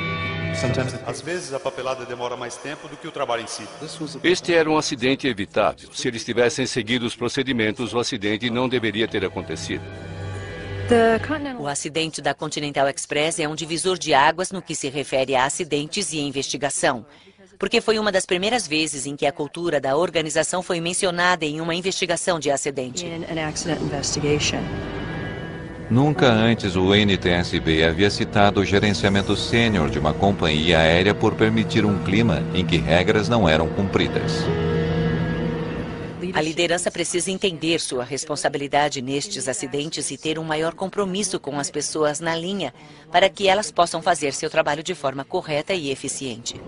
Às vezes a papelada demora mais tempo do que o trabalho em si. Este era um acidente evitável. Se eles tivessem seguido os procedimentos, o acidente não deveria ter acontecido. O acidente da Continental Express é um divisor de águas no que se refere a acidentes e investigação, porque foi uma das primeiras vezes em que a cultura da organização foi mencionada em uma investigação de acidente. Nunca antes o NTSB havia citado o gerenciamento sênior de uma companhia aérea por permitir um clima em que regras não eram cumpridas. A liderança precisa entender sua responsabilidade nestes acidentes e ter um maior compromisso com as pessoas na linha para que elas possam fazer seu trabalho de forma correta e eficiente.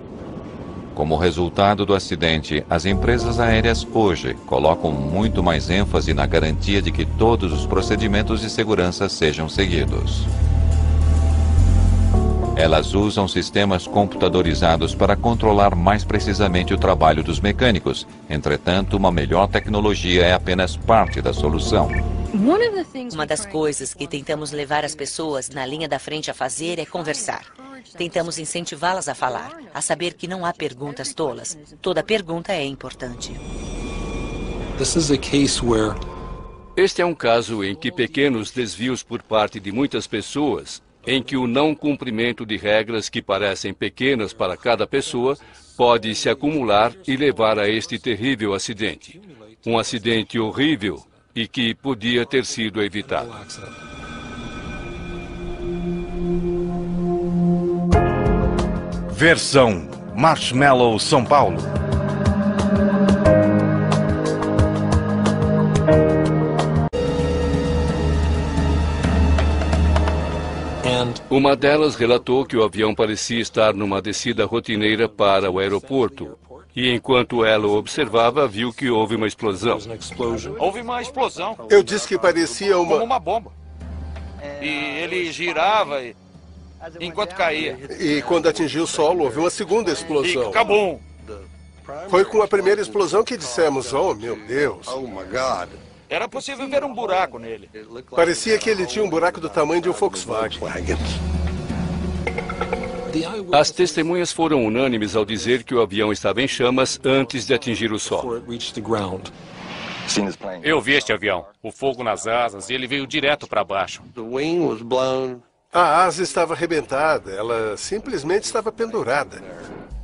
Como resultado do acidente, as empresas aéreas hoje colocam muito mais ênfase na garantia de que todos os procedimentos de segurança sejam seguidos. Elas usam sistemas computadorizados para controlar mais precisamente o trabalho dos mecânicos. Entretanto, uma melhor tecnologia é apenas parte da solução. Uma das coisas que tentamos levar as pessoas na linha da frente a fazer é conversar. Tentamos incentivá-las a falar, a saber que não há perguntas tolas. Toda pergunta é importante. Este é um caso em que pequenos desvios por parte de muitas pessoas em que o não cumprimento de regras que parecem pequenas para cada pessoa pode se acumular e levar a este terrível acidente. Um acidente horrível e que podia ter sido evitado. Versão Marshmallow São Paulo. Uma delas relatou que o avião parecia estar numa descida rotineira para o aeroporto. E enquanto ela o observava, viu que houve uma explosão. Houve uma explosão. Eu disse que parecia como uma bomba. E ele girava enquanto caía. E quando atingiu o solo, houve uma segunda explosão. E acabou. Foi com a primeira explosão que dissemos, oh meu Deus. Oh my God. Era possível ver um buraco nele. Parecia que ele tinha um buraco do tamanho de um Volkswagen. As testemunhas foram unânimes ao dizer que o avião estava em chamas antes de atingir o solo. Eu vi este avião, o fogo nas asas, e ele veio direto para baixo. A asa estava arrebentada, ela simplesmente estava pendurada.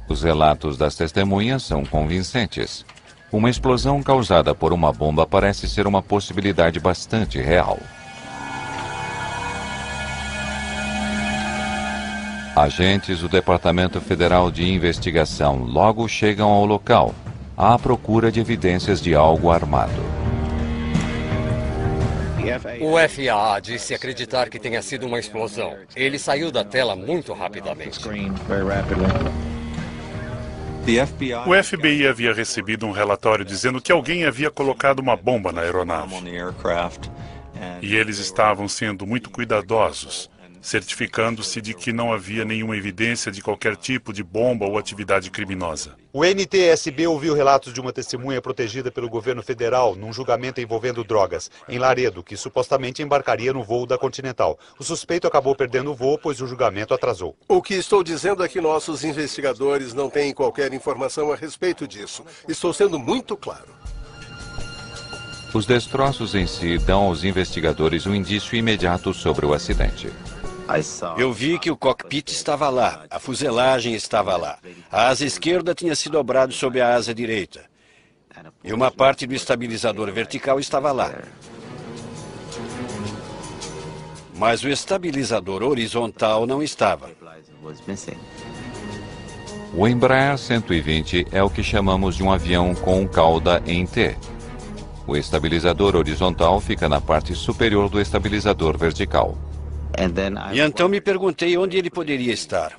Os relatos das testemunhas são convincentes. Uma explosão causada por uma bomba parece ser uma possibilidade bastante real. Agentes do Departamento Federal de Investigação logo chegam ao local, à procura de evidências de algo armado. O FAA disse acreditar que tenha sido uma explosão. Ele saiu da tela muito rapidamente. O FBI havia recebido um relatório dizendo que alguém havia colocado uma bomba na aeronave. E eles estavam sendo muito cuidadosos, certificando-se de que não havia nenhuma evidência de qualquer tipo de bomba ou atividade criminosa. O NTSB ouviu relatos de uma testemunha protegida pelo governo federal num julgamento envolvendo drogas, em Laredo, que supostamente embarcaria no voo da Continental. O suspeito acabou perdendo o voo, pois o julgamento atrasou. O que estou dizendo é que nossos investigadores não têm qualquer informação a respeito disso. Estou sendo muito claro. Os destroços em si dão aos investigadores um indício imediato sobre o acidente. Eu vi que o cockpit estava lá, a fuselagem estava lá. A asa esquerda tinha se dobrado sobre a asa direita. E uma parte do estabilizador vertical estava lá. Mas o estabilizador horizontal não estava. O Embraer 120 é o que chamamos de um avião com cauda em T. O estabilizador horizontal fica na parte superior do estabilizador vertical. E então me perguntei onde ele poderia estar.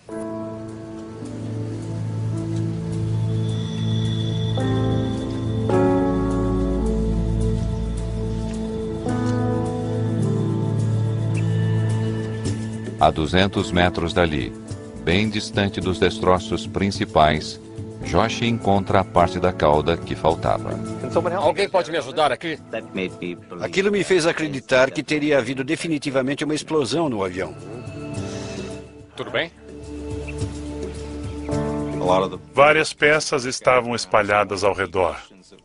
A 200 metros dali, bem distante dos destroços principais, Josh encontra a parte da cauda que faltava. Alguém pode me ajudar aqui? Aquilo me fez acreditar que teria havido definitivamente uma explosão no avião. Tudo bem? Várias peças estavam espalhadas ao redor.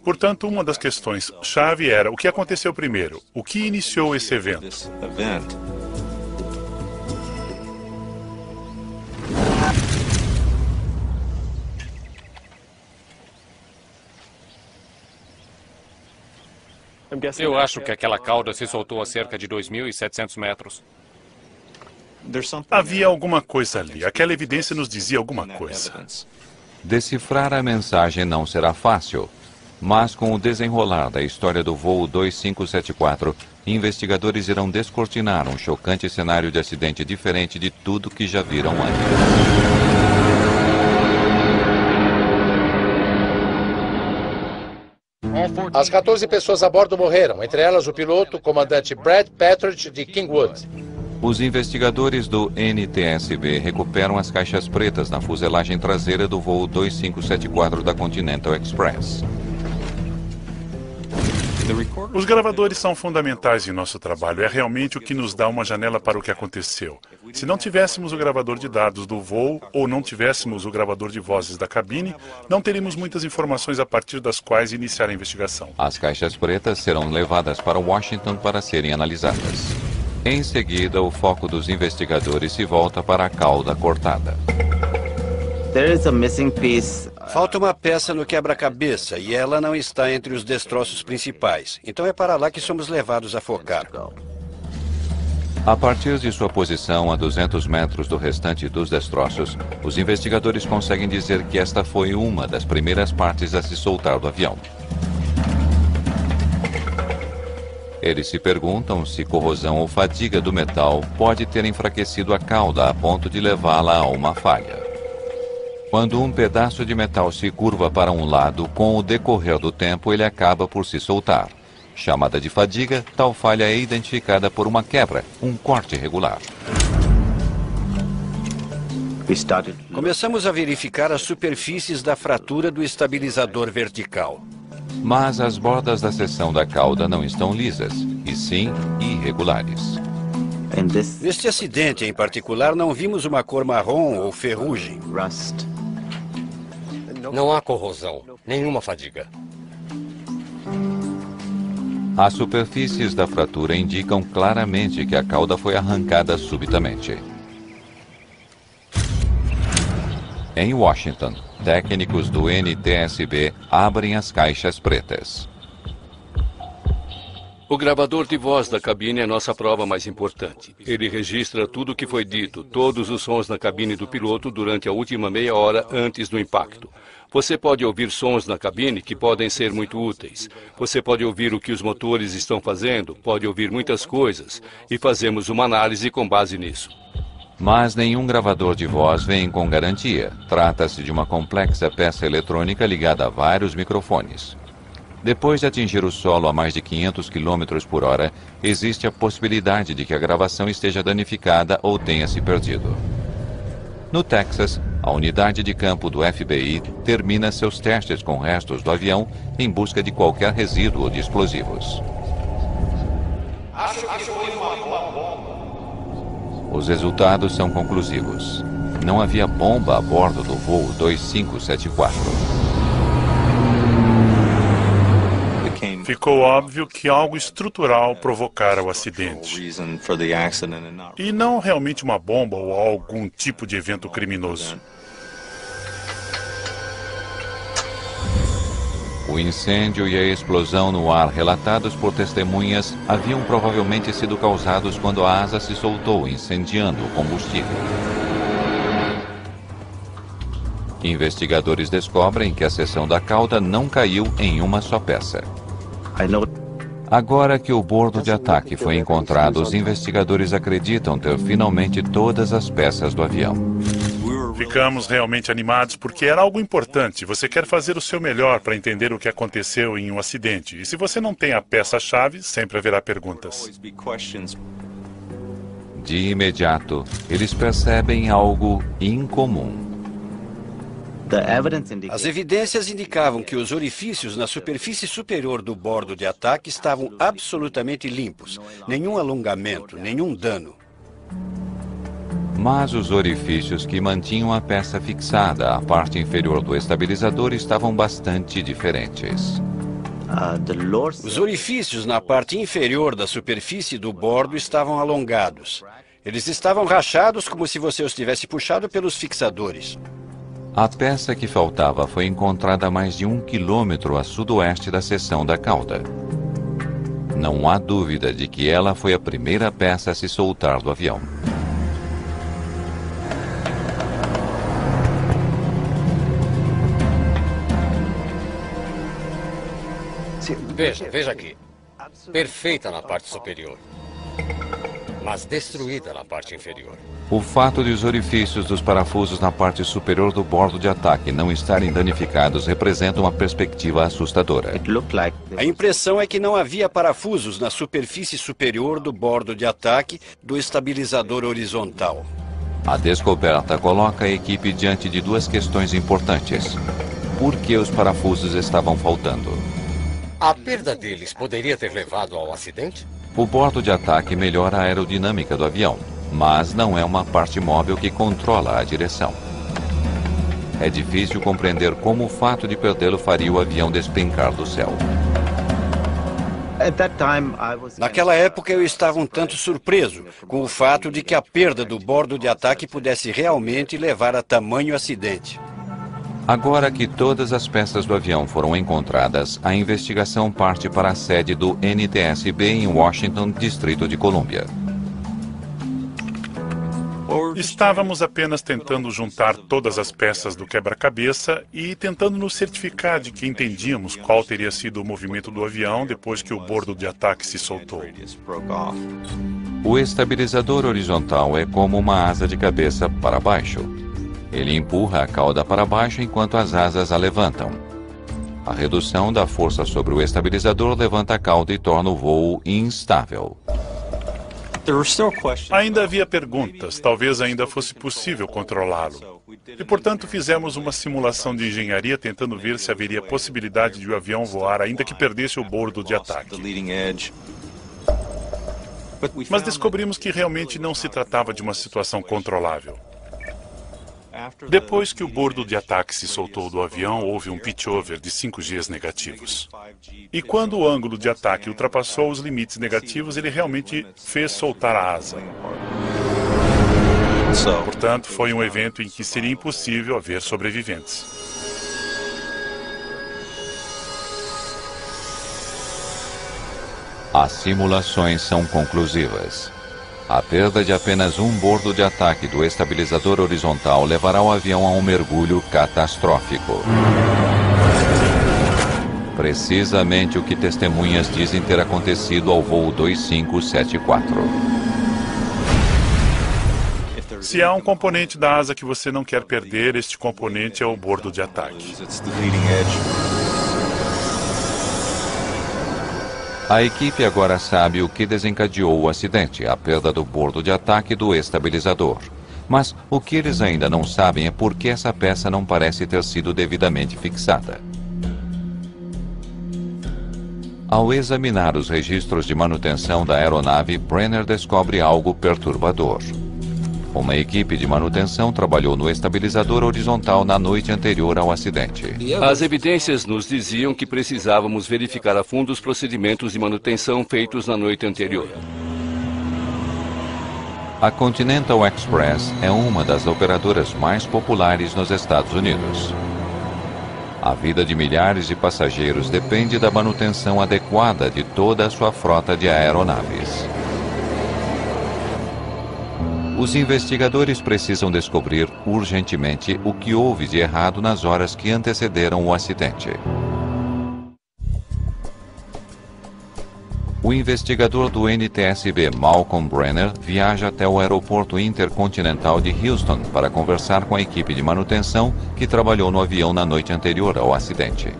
Portanto, uma das questões-chave era o que aconteceu primeiro, o que iniciou esse evento. Eu acho que aquela cauda se soltou a cerca de 2.700 metros. Havia alguma coisa ali. Aquela evidência nos dizia alguma coisa. Decifrar a mensagem não será fácil, mas com o desenrolar da história do voo 2574, investigadores irão descortinar um chocante cenário de acidente diferente de tudo que já viram antes. As 14 pessoas a bordo morreram, entre elas o piloto, o comandante Brad Patridge, de Kingwood. Os investigadores do NTSB recuperam as caixas pretas na fuselagem traseira do voo 2574 da Continental Express. Os gravadores são fundamentais em nosso trabalho. É realmente o que nos dá uma janela para o que aconteceu. Se não tivéssemos o gravador de dados do voo ou não tivéssemos o gravador de vozes da cabine, não teríamos muitas informações a partir das quais iniciar a investigação. As caixas pretas serão levadas para Washington para serem analisadas. Em seguida, o foco dos investigadores se volta para a cauda cortada. Falta uma peça no quebra-cabeça e ela não está entre os destroços principais. Então é para lá que somos levados a focar. A partir de sua posição a 200 metros do restante dos destroços, os investigadores conseguem dizer que esta foi uma das primeiras partes a se soltar do avião. Eles se perguntam se corrosão ou fadiga do metal pode ter enfraquecido a cauda a ponto de levá-la a uma falha. Quando um pedaço de metal se curva para um lado, com o decorrer do tempo ele acaba por se soltar. Chamada de fadiga, tal falha é identificada por uma quebra, um corte irregular. Começamos a verificar as superfícies da fratura do estabilizador vertical. Mas as bordas da seção da cauda não estão lisas, e sim irregulares. Neste acidente em particular, não vimos uma cor marrom ou ferrugem. Não há corrosão, nenhuma fadiga. As superfícies da fratura indicam claramente que a cauda foi arrancada subitamente. Em Washington, técnicos do NTSB abrem as caixas pretas. O gravador de voz da cabine é nossa prova mais importante. Ele registra tudo o que foi dito, todos os sons na cabine do piloto durante a última meia hora antes do impacto. Você pode ouvir sons na cabine que podem ser muito úteis. Você pode ouvir o que os motores estão fazendo, pode ouvir muitas coisas, e fazemos uma análise com base nisso. Mas nenhum gravador de voz vem com garantia. Trata-se de uma complexa peça eletrônica ligada a vários microfones. Depois de atingir o solo a mais de 500 km por hora, existe a possibilidade de que a gravação esteja danificada ou tenha se perdido. No Texas, a unidade de campo do FBI termina seus testes com restos do avião em busca de qualquer resíduo de explosivos. Acho que foi uma bomba. Os resultados são conclusivos. Não havia bomba a bordo do voo 2574. Ficou óbvio que algo estrutural provocara o acidente. E não realmente uma bomba ou algum tipo de evento criminoso. O incêndio e a explosão no ar relatados por testemunhas haviam provavelmente sido causados quando a asa se soltou, incendiando o combustível. Investigadores descobrem que a seção da cauda não caiu em uma só peça. Agora que o bordo de ataque foi encontrado, os investigadores acreditam ter finalmente todas as peças do avião. Ficamos realmente animados porque era algo importante. Você quer fazer o seu melhor para entender o que aconteceu em um acidente. E se você não tem a peça-chave, sempre haverá perguntas. De imediato, eles percebem algo incomum. As evidências indicavam que os orifícios na superfície superior do bordo de ataque estavam absolutamente limpos. Nenhum alongamento, nenhum dano. Mas os orifícios que mantinham a peça fixada à parte inferior do estabilizador estavam bastante diferentes. Os orifícios na parte inferior da superfície do bordo estavam alongados. Eles estavam rachados como se você os tivesse puxado pelos fixadores. A peça que faltava foi encontrada a mais de 1 quilômetro a sudoeste da seção da cauda. Não há dúvida de que ela foi a primeira peça a se soltar do avião. Veja aqui. Perfeita na parte superior, mas destruída na parte inferior. O fato de os orifícios dos parafusos na parte superior do bordo de ataque não estarem danificados representa uma perspectiva assustadora. A impressão é que não havia parafusos na superfície superior do bordo de ataque do estabilizador horizontal. A descoberta coloca a equipe diante de duas questões importantes. Por que os parafusos estavam faltando? A perda deles poderia ter levado ao acidente? O bordo de ataque melhora a aerodinâmica do avião, mas não é uma parte móvel que controla a direção. É difícil compreender como o fato de perdê-lo faria o avião despencar do céu. Naquela época eu estava um tanto surpreso com o fato de que a perda do bordo de ataque pudesse realmente levar a tamanho acidente. Agora que todas as peças do avião foram encontradas, a investigação parte para a sede do NTSB em Washington, Distrito de Colômbia. Estávamos apenas tentando juntar todas as peças do quebra-cabeça e tentando nos certificar de que entendíamos qual teria sido o movimento do avião depois que o bordo de ataque se soltou. O estabilizador horizontal é como uma asa de cabeça para baixo. Ele empurra a cauda para baixo enquanto as asas a levantam. A redução da força sobre o estabilizador levanta a cauda e torna o voo instável. Ainda havia perguntas, talvez ainda fosse possível controlá-lo. E, portanto, fizemos uma simulação de engenharia tentando ver se haveria possibilidade de o avião voar ainda que perdesse o bordo de ataque. Mas descobrimos que realmente não se tratava de uma situação controlável. Depois que o bordo de ataque se soltou do avião, houve um pitchover de 5 Gs negativos. E quando o ângulo de ataque ultrapassou os limites negativos, ele realmente fez soltar a asa. Portanto, foi um evento em que seria impossível haver sobreviventes. As simulações são conclusivas. A perda de apenas um bordo de ataque do estabilizador horizontal levará o avião a um mergulho catastrófico. Precisamente o que testemunhas dizem ter acontecido ao voo 2574. Se há um componente da asa que você não quer perder, este componente é o bordo de ataque. A equipe agora sabe o que desencadeou o acidente, a perda do bordo de ataque do estabilizador. Mas o que eles ainda não sabem é por que essa peça não parece ter sido devidamente fixada. Ao examinar os registros de manutenção da aeronave, Brenner descobre algo perturbador. Uma equipe de manutenção trabalhou no estabilizador horizontal na noite anterior ao acidente. As evidências nos diziam que precisávamos verificar a fundo os procedimentos de manutenção feitos na noite anterior. A Continental Express é uma das operadoras mais populares nos Estados Unidos. A vida de milhares de passageiros depende da manutenção adequada de toda a sua frota de aeronaves. Os investigadores precisam descobrir urgentemente o que houve de errado nas horas que antecederam o acidente. O investigador do NTSB, Malcolm Brenner, viaja até o aeroporto intercontinental de Houston para conversar com a equipe de manutenção que trabalhou no avião na noite anterior ao acidente.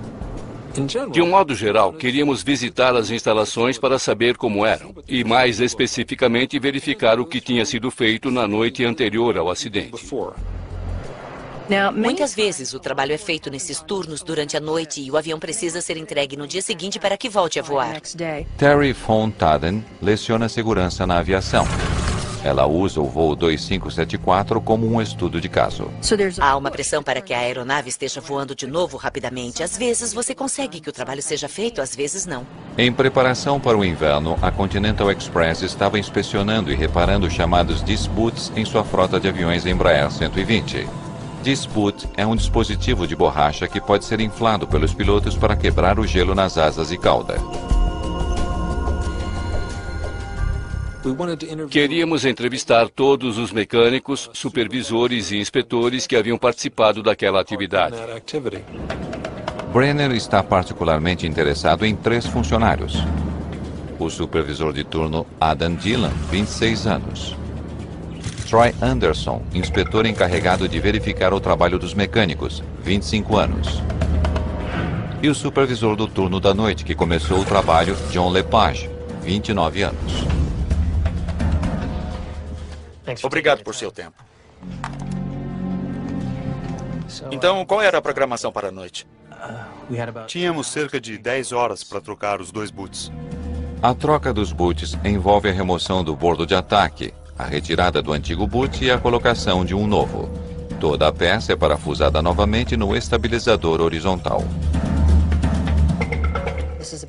De um modo geral, queríamos visitar as instalações para saber como eram e, mais especificamente, verificar o que tinha sido feito na noite anterior ao acidente. Muitas vezes o trabalho é feito nesses turnos durante a noite e o avião precisa ser entregue no dia seguinte para que volte a voar. Terry von Taden leciona segurança na aviação. Ela usa o voo 2574 como um estudo de caso. Há uma pressão para que a aeronave esteja voando de novo rapidamente. Às vezes você consegue que o trabalho seja feito, às vezes não. Em preparação para o inverno, a Continental Express estava inspecionando e reparando chamados disputes em sua frota de aviões Embraer 120. Dispute é um dispositivo de borracha que pode ser inflado pelos pilotos para quebrar o gelo nas asas e cauda. Queríamos entrevistar todos os mecânicos, supervisores e inspetores que haviam participado daquela atividade. Brenner está particularmente interessado em 3 funcionários. O supervisor de turno Adam Dillon, 26 anos. Troy Anderson, inspetor encarregado de verificar o trabalho dos mecânicos, 25 anos. E o supervisor do turno da noite que começou o trabalho, John Lepage, 29 anos. Obrigado por seu tempo. Então, qual era a programação para a noite? Tínhamos cerca de 10 horas para trocar os 2 boots. A troca dos boots envolve a remoção do bordo de ataque, a retirada do antigo boot e a colocação de um novo. Toda a peça é parafusada novamente no estabilizador horizontal.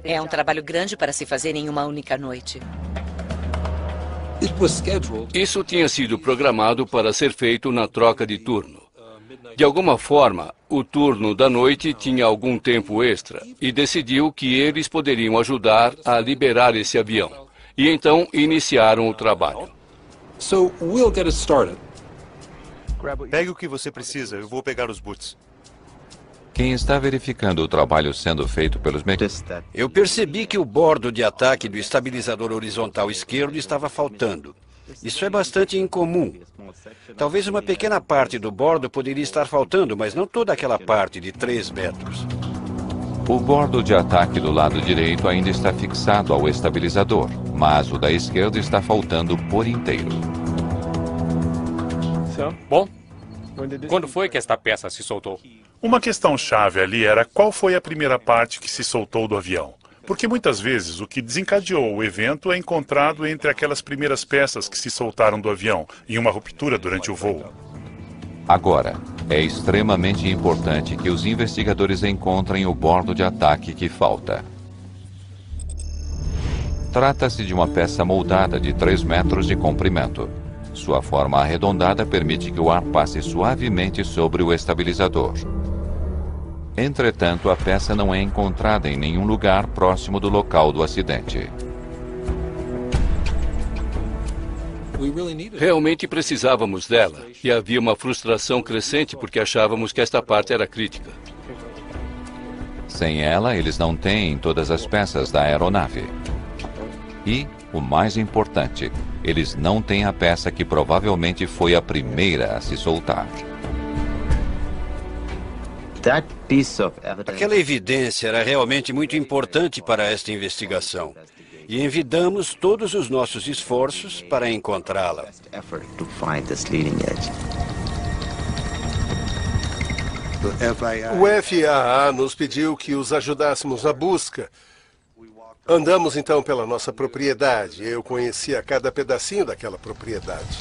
É um trabalho grande para se fazer em uma única noite. Isso tinha sido programado para ser feito na troca de turno. De alguma forma, o turno da noite tinha algum tempo extra e decidiu que eles poderiam ajudar a liberar esse avião. E então iniciaram o trabalho. Pegue o que você precisa, eu vou pegar os boots. Quem está verificando o trabalho sendo feito pelos mecânicos? Eu percebi que o bordo de ataque do estabilizador horizontal esquerdo estava faltando. Isso é bastante incomum. Talvez uma pequena parte do bordo poderia estar faltando, mas não toda aquela parte de 3 metros. O bordo de ataque do lado direito ainda está fixado ao estabilizador, mas o da esquerda está faltando por inteiro. Bom, quando foi que esta peça se soltou? Uma questão-chave ali era qual foi a primeira parte que se soltou do avião. Porque muitas vezes o que desencadeou o evento é encontrado entre aquelas primeiras peças que se soltaram do avião em uma ruptura durante o voo. Agora, é extremamente importante que os investigadores encontrem o bordo de ataque que falta. Trata-se de uma peça moldada de 3 metros de comprimento. Sua forma arredondada permite que o ar passe suavemente sobre o estabilizador. Entretanto, a peça não é encontrada em nenhum lugar próximo do local do acidente. Realmente precisávamos dela, e havia uma frustração crescente porque achávamos que esta parte era crítica. Sem ela, eles não têm todas as peças da aeronave. E, o mais importante, eles não têm a peça que provavelmente foi a primeira a se soltar. Aquela evidência era realmente muito importante para esta investigação. E envidamos todos os nossos esforços para encontrá-la. O FAA nos pediu que os ajudássemos na busca. Andamos então pela nossa propriedade. Eu conhecia cada pedacinho daquela propriedade.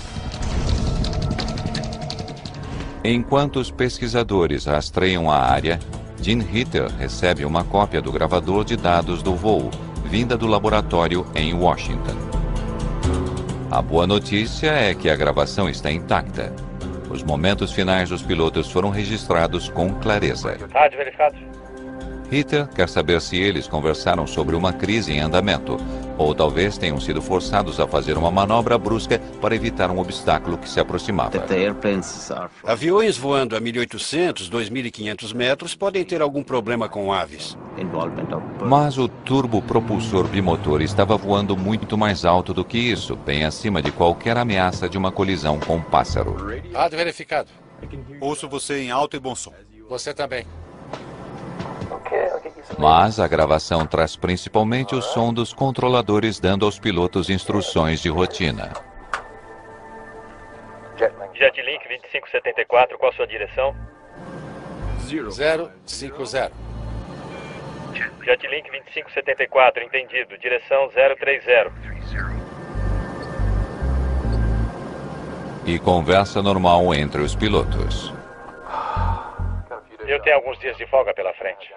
Enquanto os pesquisadores rastreiam a área, Gene Hitter recebe uma cópia do gravador de dados do voo, vinda do laboratório em Washington. A boa notícia é que a gravação está intacta. Os momentos finais dos pilotos foram registrados com clareza. Rádio verificado. Hitter quer saber se eles conversaram sobre uma crise em andamento, ou talvez tenham sido forçados a fazer uma manobra brusca para evitar um obstáculo que se aproximava. Aviões voando a 1.800, 2.500 metros podem ter algum problema com aves. Mas o turbopropulsor bimotor estava voando muito mais alto do que isso, bem acima de qualquer ameaça de uma colisão com um pássaro. Rádio verificado. Ouço você em alto e bom som. Você também. Mas a gravação traz principalmente o som dos controladores dando aos pilotos instruções de rotina. Jetlink 2574, qual a sua direção? 050. Jetlink 2574, entendido. Direção 030. E conversa normal entre os pilotos. Eu tenho alguns dias de folga pela frente.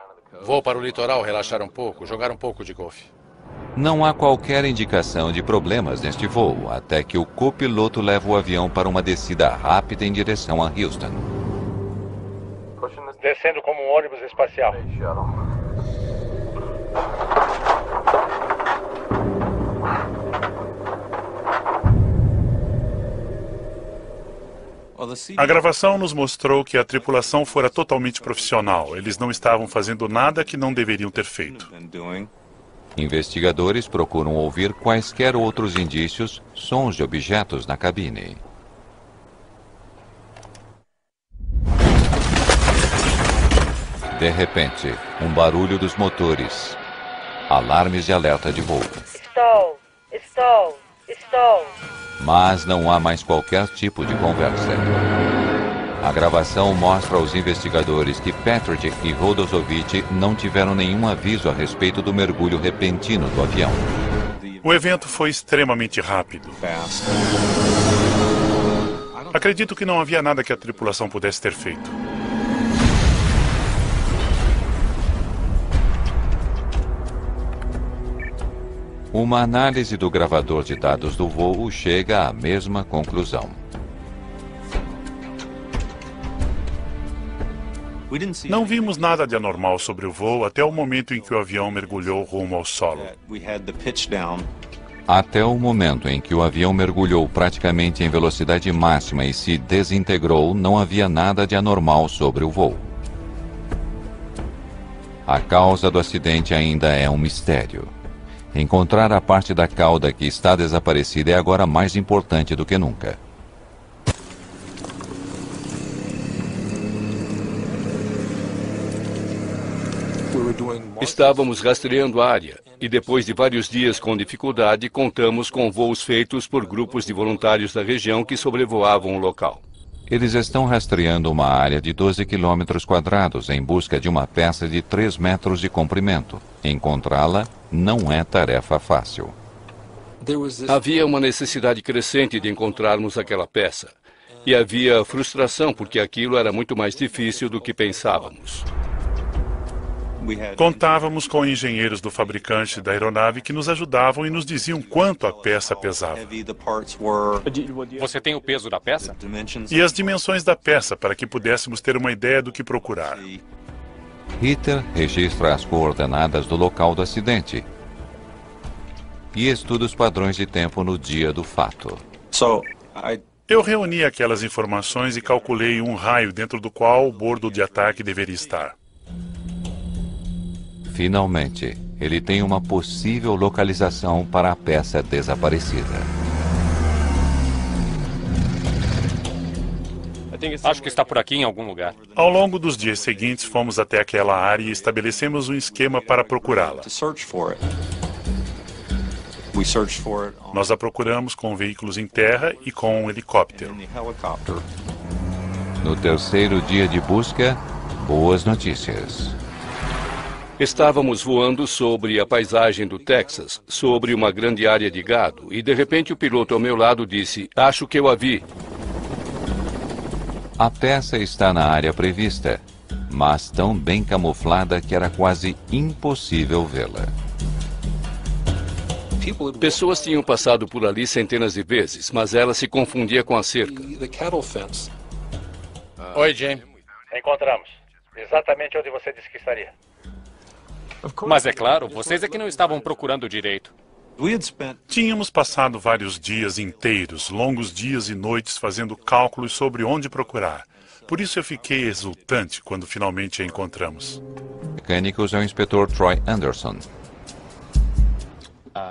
Vou para o litoral relaxar um pouco, jogar um pouco de golfe. Não há qualquer indicação de problemas neste voo, até que o copiloto leva o avião para uma descida rápida em direção a Houston. Descendo como um ônibus espacial. A gravação nos mostrou que a tripulação fora totalmente profissional. Eles não estavam fazendo nada que não deveriam ter feito. Investigadores procuram ouvir quaisquer outros indícios, sons de objetos na cabine. De repente, um barulho dos motores. Alarmes de alerta de voo. Stall, stall, stall. Mas não há mais qualquer tipo de conversa. A gravação mostra aos investigadores que Patrick e Rodosovich não tiveram nenhum aviso a respeito do mergulho repentino do avião. O evento foi extremamente rápido. Acredito que não havia nada que a tripulação pudesse ter feito. Uma análise do gravador de dados do voo chega à mesma conclusão. Não vimos nada de anormal sobre o voo até o momento em que o avião mergulhou rumo ao solo. Até o momento em que o avião mergulhou praticamente em velocidade máxima e se desintegrou, não havia nada de anormal sobre o voo. A causa do acidente ainda é um mistério. Encontrar a parte da cauda que está desaparecida é agora mais importante do que nunca. Estávamos rastreando a área e depois de vários dias com dificuldade, contamos com voos feitos por grupos de voluntários da região que sobrevoavam o local. Eles estão rastreando uma área de 12 quilômetros quadrados em busca de uma peça de 3 metros de comprimento. Encontrá-la não é tarefa fácil. Havia uma necessidade crescente de encontrarmos aquela peça. E havia frustração porque aquilo era muito mais difícil do que pensávamos. Contávamos com engenheiros do fabricante da aeronave que nos ajudavam e nos diziam quanto a peça pesava. Você tem o peso da peça? E as dimensões da peça para que pudéssemos ter uma ideia do que procurar. Ritter registra as coordenadas do local do acidente e estuda os padrões de tempo no dia do fato. Eu reuni aquelas informações e calculei um raio dentro do qual o bordo de ataque deveria estar. Finalmente, ele tem uma possível localização para a peça desaparecida. Acho que está por aqui em algum lugar. Ao longo dos dias seguintes, fomos até aquela área e estabelecemos um esquema para procurá-la. Nós a procuramos com veículos em terra e com um helicóptero. No terceiro dia de busca, boas notícias. Estávamos voando sobre a paisagem do Texas, sobre uma grande área de gado, e de repente o piloto ao meu lado disse: "Acho que eu a vi." A peça está na área prevista, mas tão bem camuflada que era quase impossível vê-la. Pessoas tinham passado por ali centenas de vezes, mas ela se confundia com a cerca. Oi, Jim. Encontramos. Exatamente onde você disse que estaria. Mas é claro, vocês é que não estavam procurando direito. Tínhamos passado vários dias inteiros, longos dias e noites, fazendo cálculos sobre onde procurar. Por isso eu fiquei exultante quando finalmente a encontramos. Mecânicos é o inspetor Troy Anderson.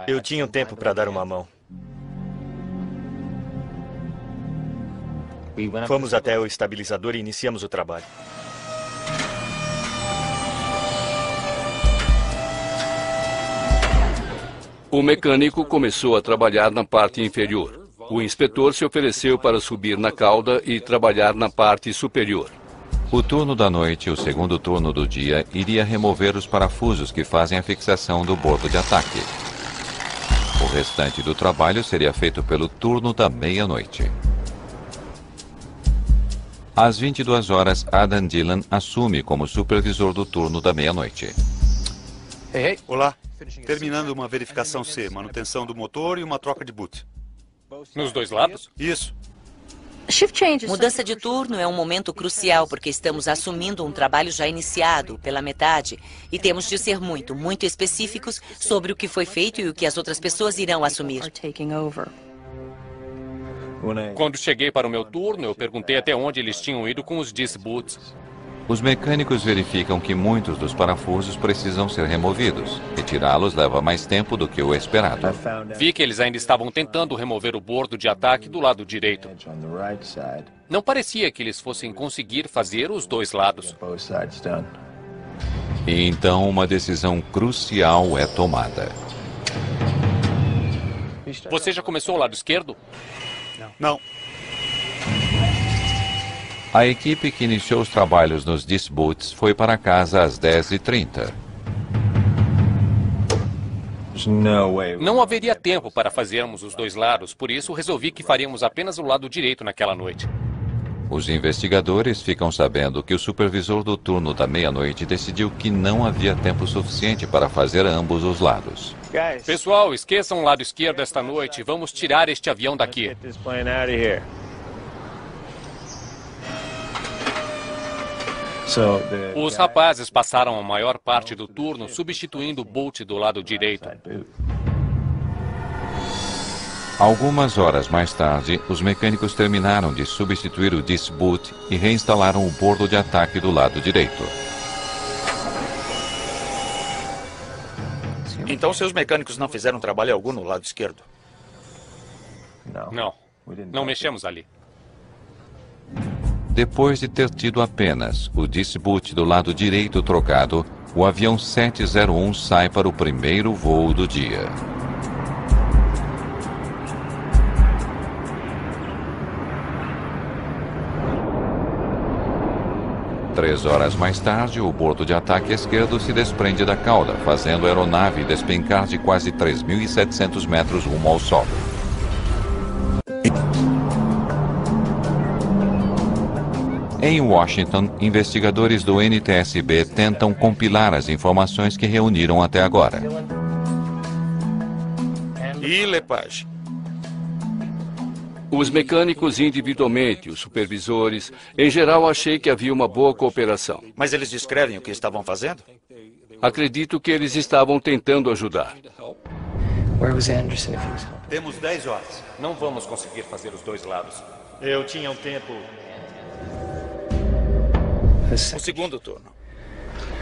Eu tinha um tempo para dar uma mão. Fomos até o estabilizador e iniciamos o trabalho. O mecânico começou a trabalhar na parte inferior. O inspetor se ofereceu para subir na cauda e trabalhar na parte superior. O turno da noite e o segundo turno do dia iria remover os parafusos que fazem a fixação do bordo de ataque. O restante do trabalho seria feito pelo turno da meia-noite. Às 22 horas, Adam Dillon assume como supervisor do turno da meia-noite. Olá. Terminando uma verificação C, manutenção do motor e uma troca de boot. Nos dois lados? Isso. Mudança de turno é um momento crucial porque estamos assumindo um trabalho já iniciado pela metade e temos de ser muito, muito específicos sobre o que foi feito e o que as outras pessoas irão assumir. Quando cheguei para o meu turno, eu perguntei até onde eles tinham ido com os disc boots. Os mecânicos verificam que muitos dos parafusos precisam ser removidos. Retirá-los leva mais tempo do que o esperado. Vi que eles ainda estavam tentando remover o bordo de ataque do lado direito. Não parecia que eles fossem conseguir fazer os dois lados. E então uma decisão crucial é tomada. Você já começou o lado esquerdo? Não. A equipe que iniciou os trabalhos nos disc boots foi para casa às 10h30. Não haveria tempo para fazermos os dois lados, por isso resolvi que faríamos apenas o lado direito naquela noite. Os investigadores ficam sabendo que o supervisor do turno da meia-noite decidiu que não havia tempo suficiente para fazer ambos os lados. Pessoal, esqueçam o lado esquerdo esta noite. Vamos tirar este avião daqui. Os rapazes passaram a maior parte do turno substituindo o Bolt do lado direito. Algumas horas mais tarde, os mecânicos terminaram de substituir o Disc-Boot e reinstalaram o bordo de ataque do lado direito. Então seus mecânicos não fizeram trabalho algum no lado esquerdo? Não mexemos ali. Depois de ter tido apenas o Disc-Boot do lado direito trocado, o avião 701 sai para o primeiro voo do dia. Três horas mais tarde, o bordo de ataque esquerdo se desprende da cauda, fazendo a aeronave despencar de quase 3.700 metros rumo ao solo. Em Washington, investigadores do NTSB tentam compilar as informações que reuniram até agora. E Lepage? Os mecânicos individualmente, os supervisores, em geral achei que havia uma boa cooperação. Mas eles descrevem o que estavam fazendo? Acredito que eles estavam tentando ajudar. Temos 10 horas. Não vamos conseguir fazer os dois lados. Eu tinha um tempo... O segundo turno.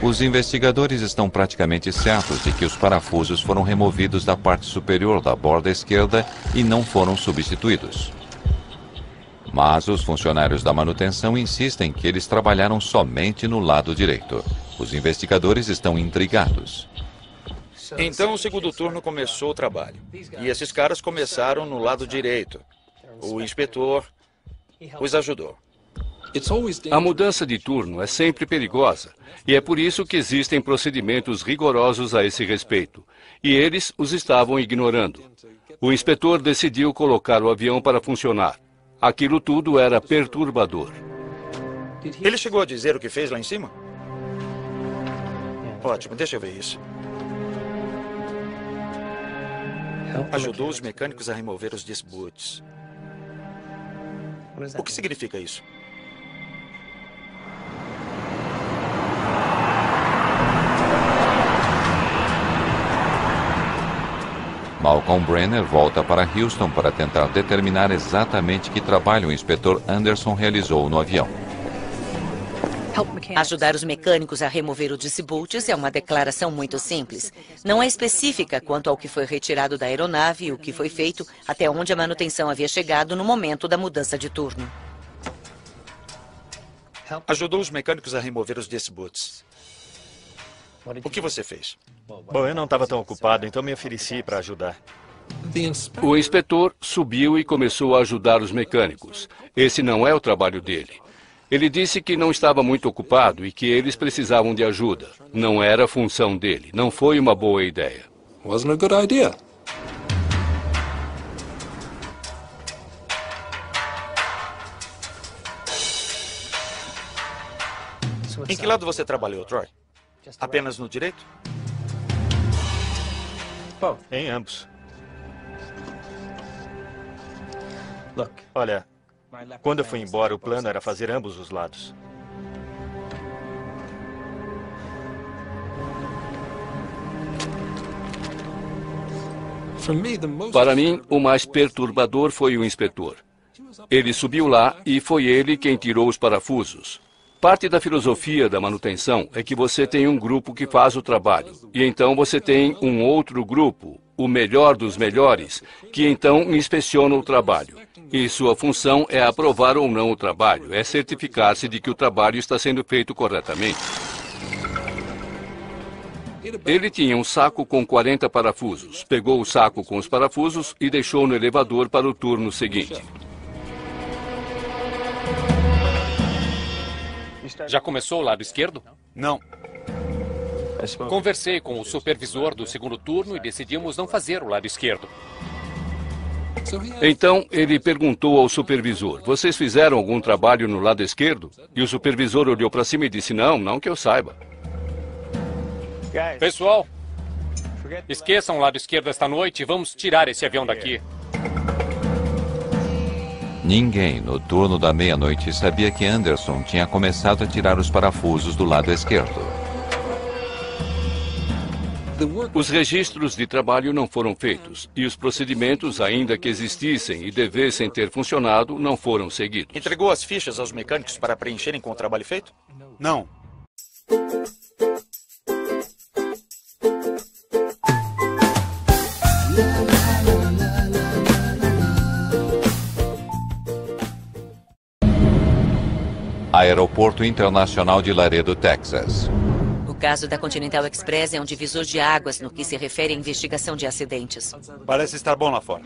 Os investigadores estão praticamente certos de que os parafusos foram removidos da parte superior da borda esquerda e não foram substituídos. Mas os funcionários da manutenção insistem que eles trabalharam somente no lado direito. Os investigadores estão intrigados. Então o segundo turno começou o trabalho. E esses caras começaram no lado direito. O inspetor os ajudou. A mudança de turno é sempre perigosa, e é por isso que existem procedimentos rigorosos a esse respeito. E eles os estavam ignorando. O inspetor decidiu colocar o avião para funcionar. Aquilo tudo era perturbador. Ele chegou a dizer o que fez lá em cima? Ótimo, deixa eu ver isso. Ajudou os mecânicos a remover os Disc-Boots. O que significa isso? Malcolm Brenner volta para Houston para tentar determinar exatamente que trabalho o inspetor Anderson realizou no avião. Ajudar os mecânicos a remover o Disc-Bolts é uma declaração muito simples. Não é específica quanto ao que foi retirado da aeronave e o que foi feito até onde a manutenção havia chegado no momento da mudança de turno. Ajudou os mecânicos a remover os Disc-Boots. O que você fez? Bom, eu não estava tão ocupado, então me ofereci para ajudar. O inspetor subiu e começou a ajudar os mecânicos. Esse não é o trabalho dele. Ele disse que não estava muito ocupado e que eles precisavam de ajuda. Não era função dele. Não foi uma boa ideia. Wasn't a good idea. Em que lado você trabalhou, Troy? Apenas no direito? Em ambos. Olha, quando eu fui embora, o plano era fazer ambos os lados. Para mim, o mais perturbador foi o inspetor. Ele subiu lá e foi ele quem tirou os parafusos. Parte da filosofia da manutenção é que você tem um grupo que faz o trabalho. E então você tem um outro grupo, o melhor dos melhores, que então inspeciona o trabalho. E sua função é aprovar ou não o trabalho, é certificar-se de que o trabalho está sendo feito corretamente. Ele tinha um saco com 40 parafusos. Pegou o saco com os parafusos e deixou no elevador para o turno seguinte. Já começou o lado esquerdo? Não. Conversei com o supervisor do segundo turno e decidimos não fazer o lado esquerdo. Então, ele perguntou ao supervisor, vocês fizeram algum trabalho no lado esquerdo? E o supervisor olhou para cima e disse, não que eu saiba. Pessoal, esqueçam o lado esquerdo esta noite e vamos tirar esse avião daqui. Ninguém no turno da meia-noite sabia que Anderson tinha começado a tirar os parafusos do lado esquerdo. Os registros de trabalho não foram feitos e os procedimentos, ainda que existissem e devessem ter funcionado, não foram seguidos. Entregou as fichas aos mecânicos para preencherem com o trabalho feito? Não. Aeroporto Internacional de Laredo, Texas. O caso da Continental Express é um divisor de águas no que se refere à investigação de acidentes. Parece estar bom lá fora.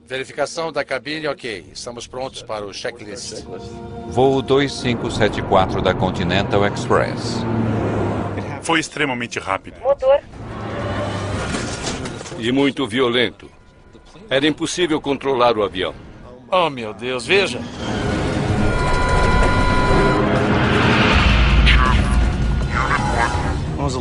Verificação da cabine, ok. Estamos prontos para o checklist. Voo 2574 da Continental Express. Foi extremamente rápido. Motor. E muito violento. Era impossível controlar o avião. Oh, meu Deus, veja.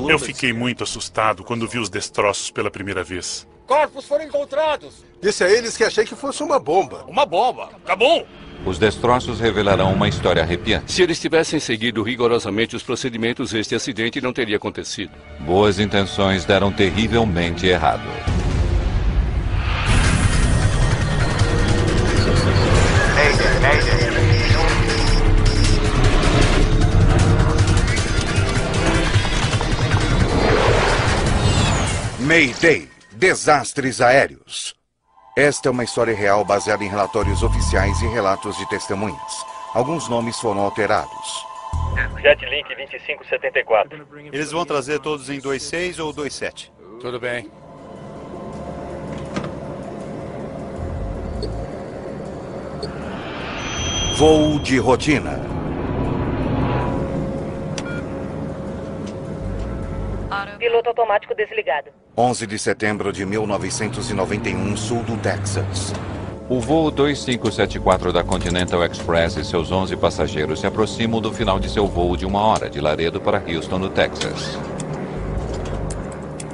Eu fiquei muito assustado quando vi os destroços pela primeira vez. Corpos foram encontrados. Disse a eles que achei que fosse uma bomba. Uma bomba? Acabou. Os destroços revelarão uma história arrepiante. Se eles tivessem seguido rigorosamente os procedimentos, este acidente não teria acontecido. Boas intenções deram terrivelmente errado. Mayday, desastres aéreos. Esta é uma história real baseada em relatórios oficiais e relatos de testemunhas. Alguns nomes foram alterados. Jetlink 2574. Eles vão trazer todos em 26 ou 27. Tudo bem. Voo de rotina. Piloto automático desligado. 11 de setembro de 1991, sul do Texas. O voo 2574 da Continental Express e seus 11 passageiros se aproximam do final de seu voo de 1 hora de Laredo para Houston, no Texas.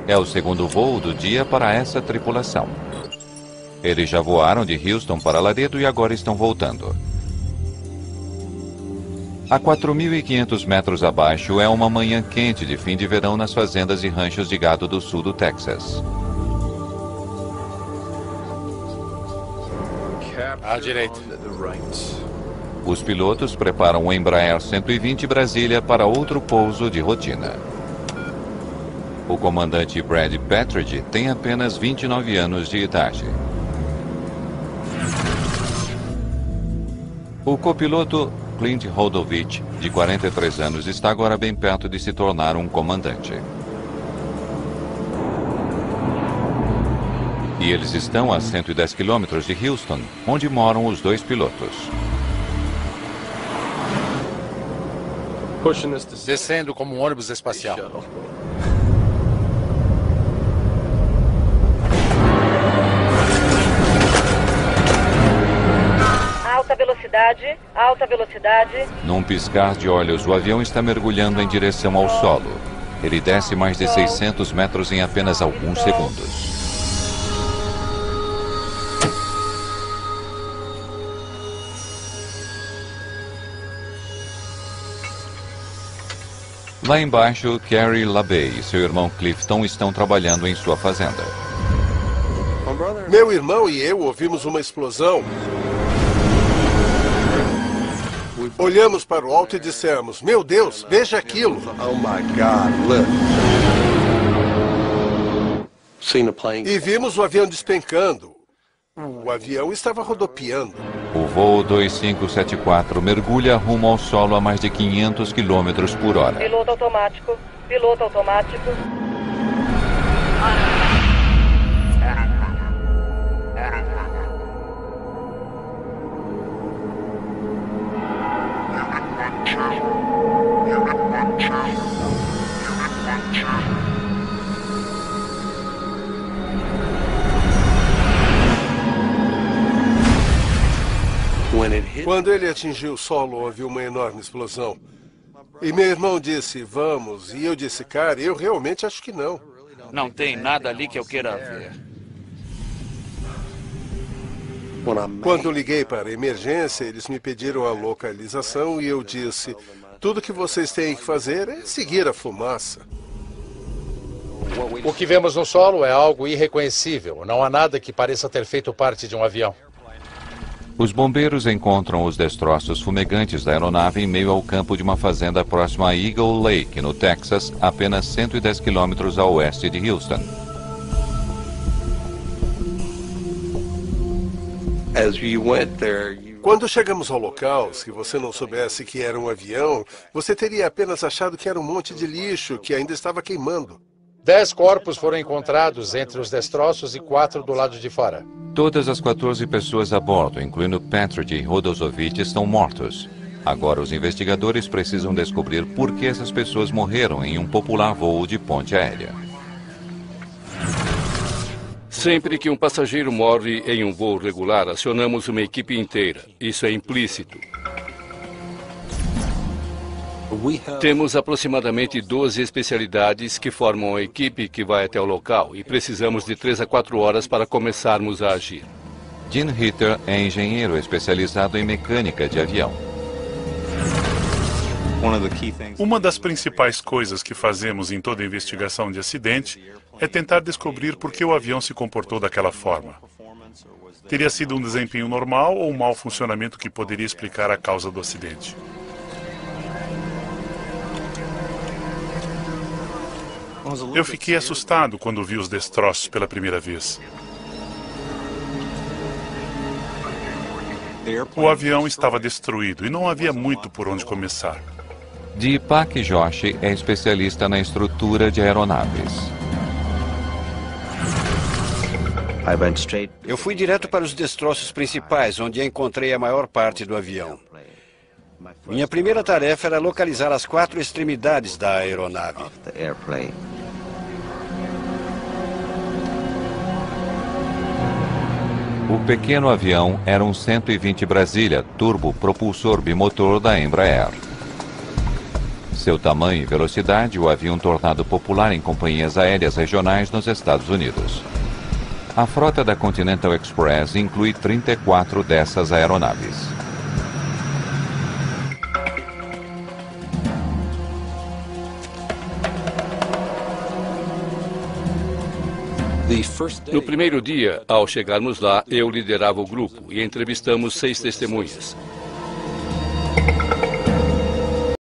É o segundo voo do dia para essa tripulação. Eles já voaram de Houston para Laredo e agora estão voltando. A 4.500 metros abaixo é uma manhã quente de fim de verão nas fazendas e ranchos de gado do sul do Texas. À direita. Os pilotos preparam o Embraer 120 Brasília para outro pouso de rotina. O comandante Brad Patridge tem apenas 29 anos de idade. O copiloto Clint Hodovich, de 43 anos, está agora bem perto de se tornar um comandante. E eles estão a 110 quilômetros de Houston, onde moram os dois pilotos. Descendo como um ônibus espacial. Alta velocidade. Num piscar de olhos, o avião está mergulhando em direção ao solo. Ele desce mais de 600 metros em apenas alguns segundos. Lá embaixo, Carrie LaBey e seu irmão Clifton estão trabalhando em sua fazenda. Meu irmão e eu ouvimos uma explosão. Olhamos para o alto e dissemos, meu Deus, veja aquilo. Oh my God, look. Seen a plane. E vimos o avião despencando. O avião estava rodopiando. O voo 2574 mergulha rumo ao solo a mais de 500 km por hora. Piloto automático. Piloto automático. Quando ele atingiu o solo, houve uma enorme explosão. E meu irmão disse, vamos. E eu disse, cara, eu realmente acho que não. Não tem nada ali que eu queira ver. Quando liguei para a emergência, eles me pediram a localização e eu disse, tudo que vocês têm que fazer é seguir a fumaça. O que vemos no solo é algo irreconhecível. Não há nada que pareça ter feito parte de um avião. Os bombeiros encontram os destroços fumegantes da aeronave em meio ao campo de uma fazenda próxima a Eagle Lake, no Texas, apenas 110 quilômetros a oeste de Houston. Quando chegamos ao local, se você não soubesse que era um avião, você teria apenas achado que era um monte de lixo que ainda estava queimando. 10 corpos foram encontrados entre os destroços e 4 do lado de fora. Todas as 14 pessoas a bordo, incluindo Patridge e Rodosovich, estão mortos. Agora os investigadores precisam descobrir por que essas pessoas morreram em um popular voo de ponte aérea. Sempre que um passageiro morre em um voo regular, acionamos uma equipe inteira. Isso é implícito. Temos aproximadamente 12 especialidades que formam a equipe que vai até o local e precisamos de 3 a 4 horas para começarmos a agir. Gene Ritter é engenheiro especializado em mecânica de avião. Uma das principais coisas que fazemos em toda investigação de acidente é tentar descobrir por que o avião se comportou daquela forma. Teria sido um desempenho normal ou um mau funcionamento que poderia explicar a causa do acidente? Eu fiquei assustado quando vi os destroços pela primeira vez. O avião estava destruído e não havia muito por onde começar. Deepak Joshi é especialista na estrutura de aeronaves. Eu fui direto para os destroços principais, onde encontrei a maior parte do avião. Minha primeira tarefa era localizar as 4 extremidades da aeronave. O pequeno avião era um 120 Brasília turbo propulsor bimotor da Embraer. Seu tamanho e velocidade o haviam tornado popular em companhias aéreas regionais nos Estados Unidos. A frota da Continental Express inclui 34 dessas aeronaves. No primeiro dia, ao chegarmos lá, eu liderava o grupo e entrevistamos 6 testemunhas.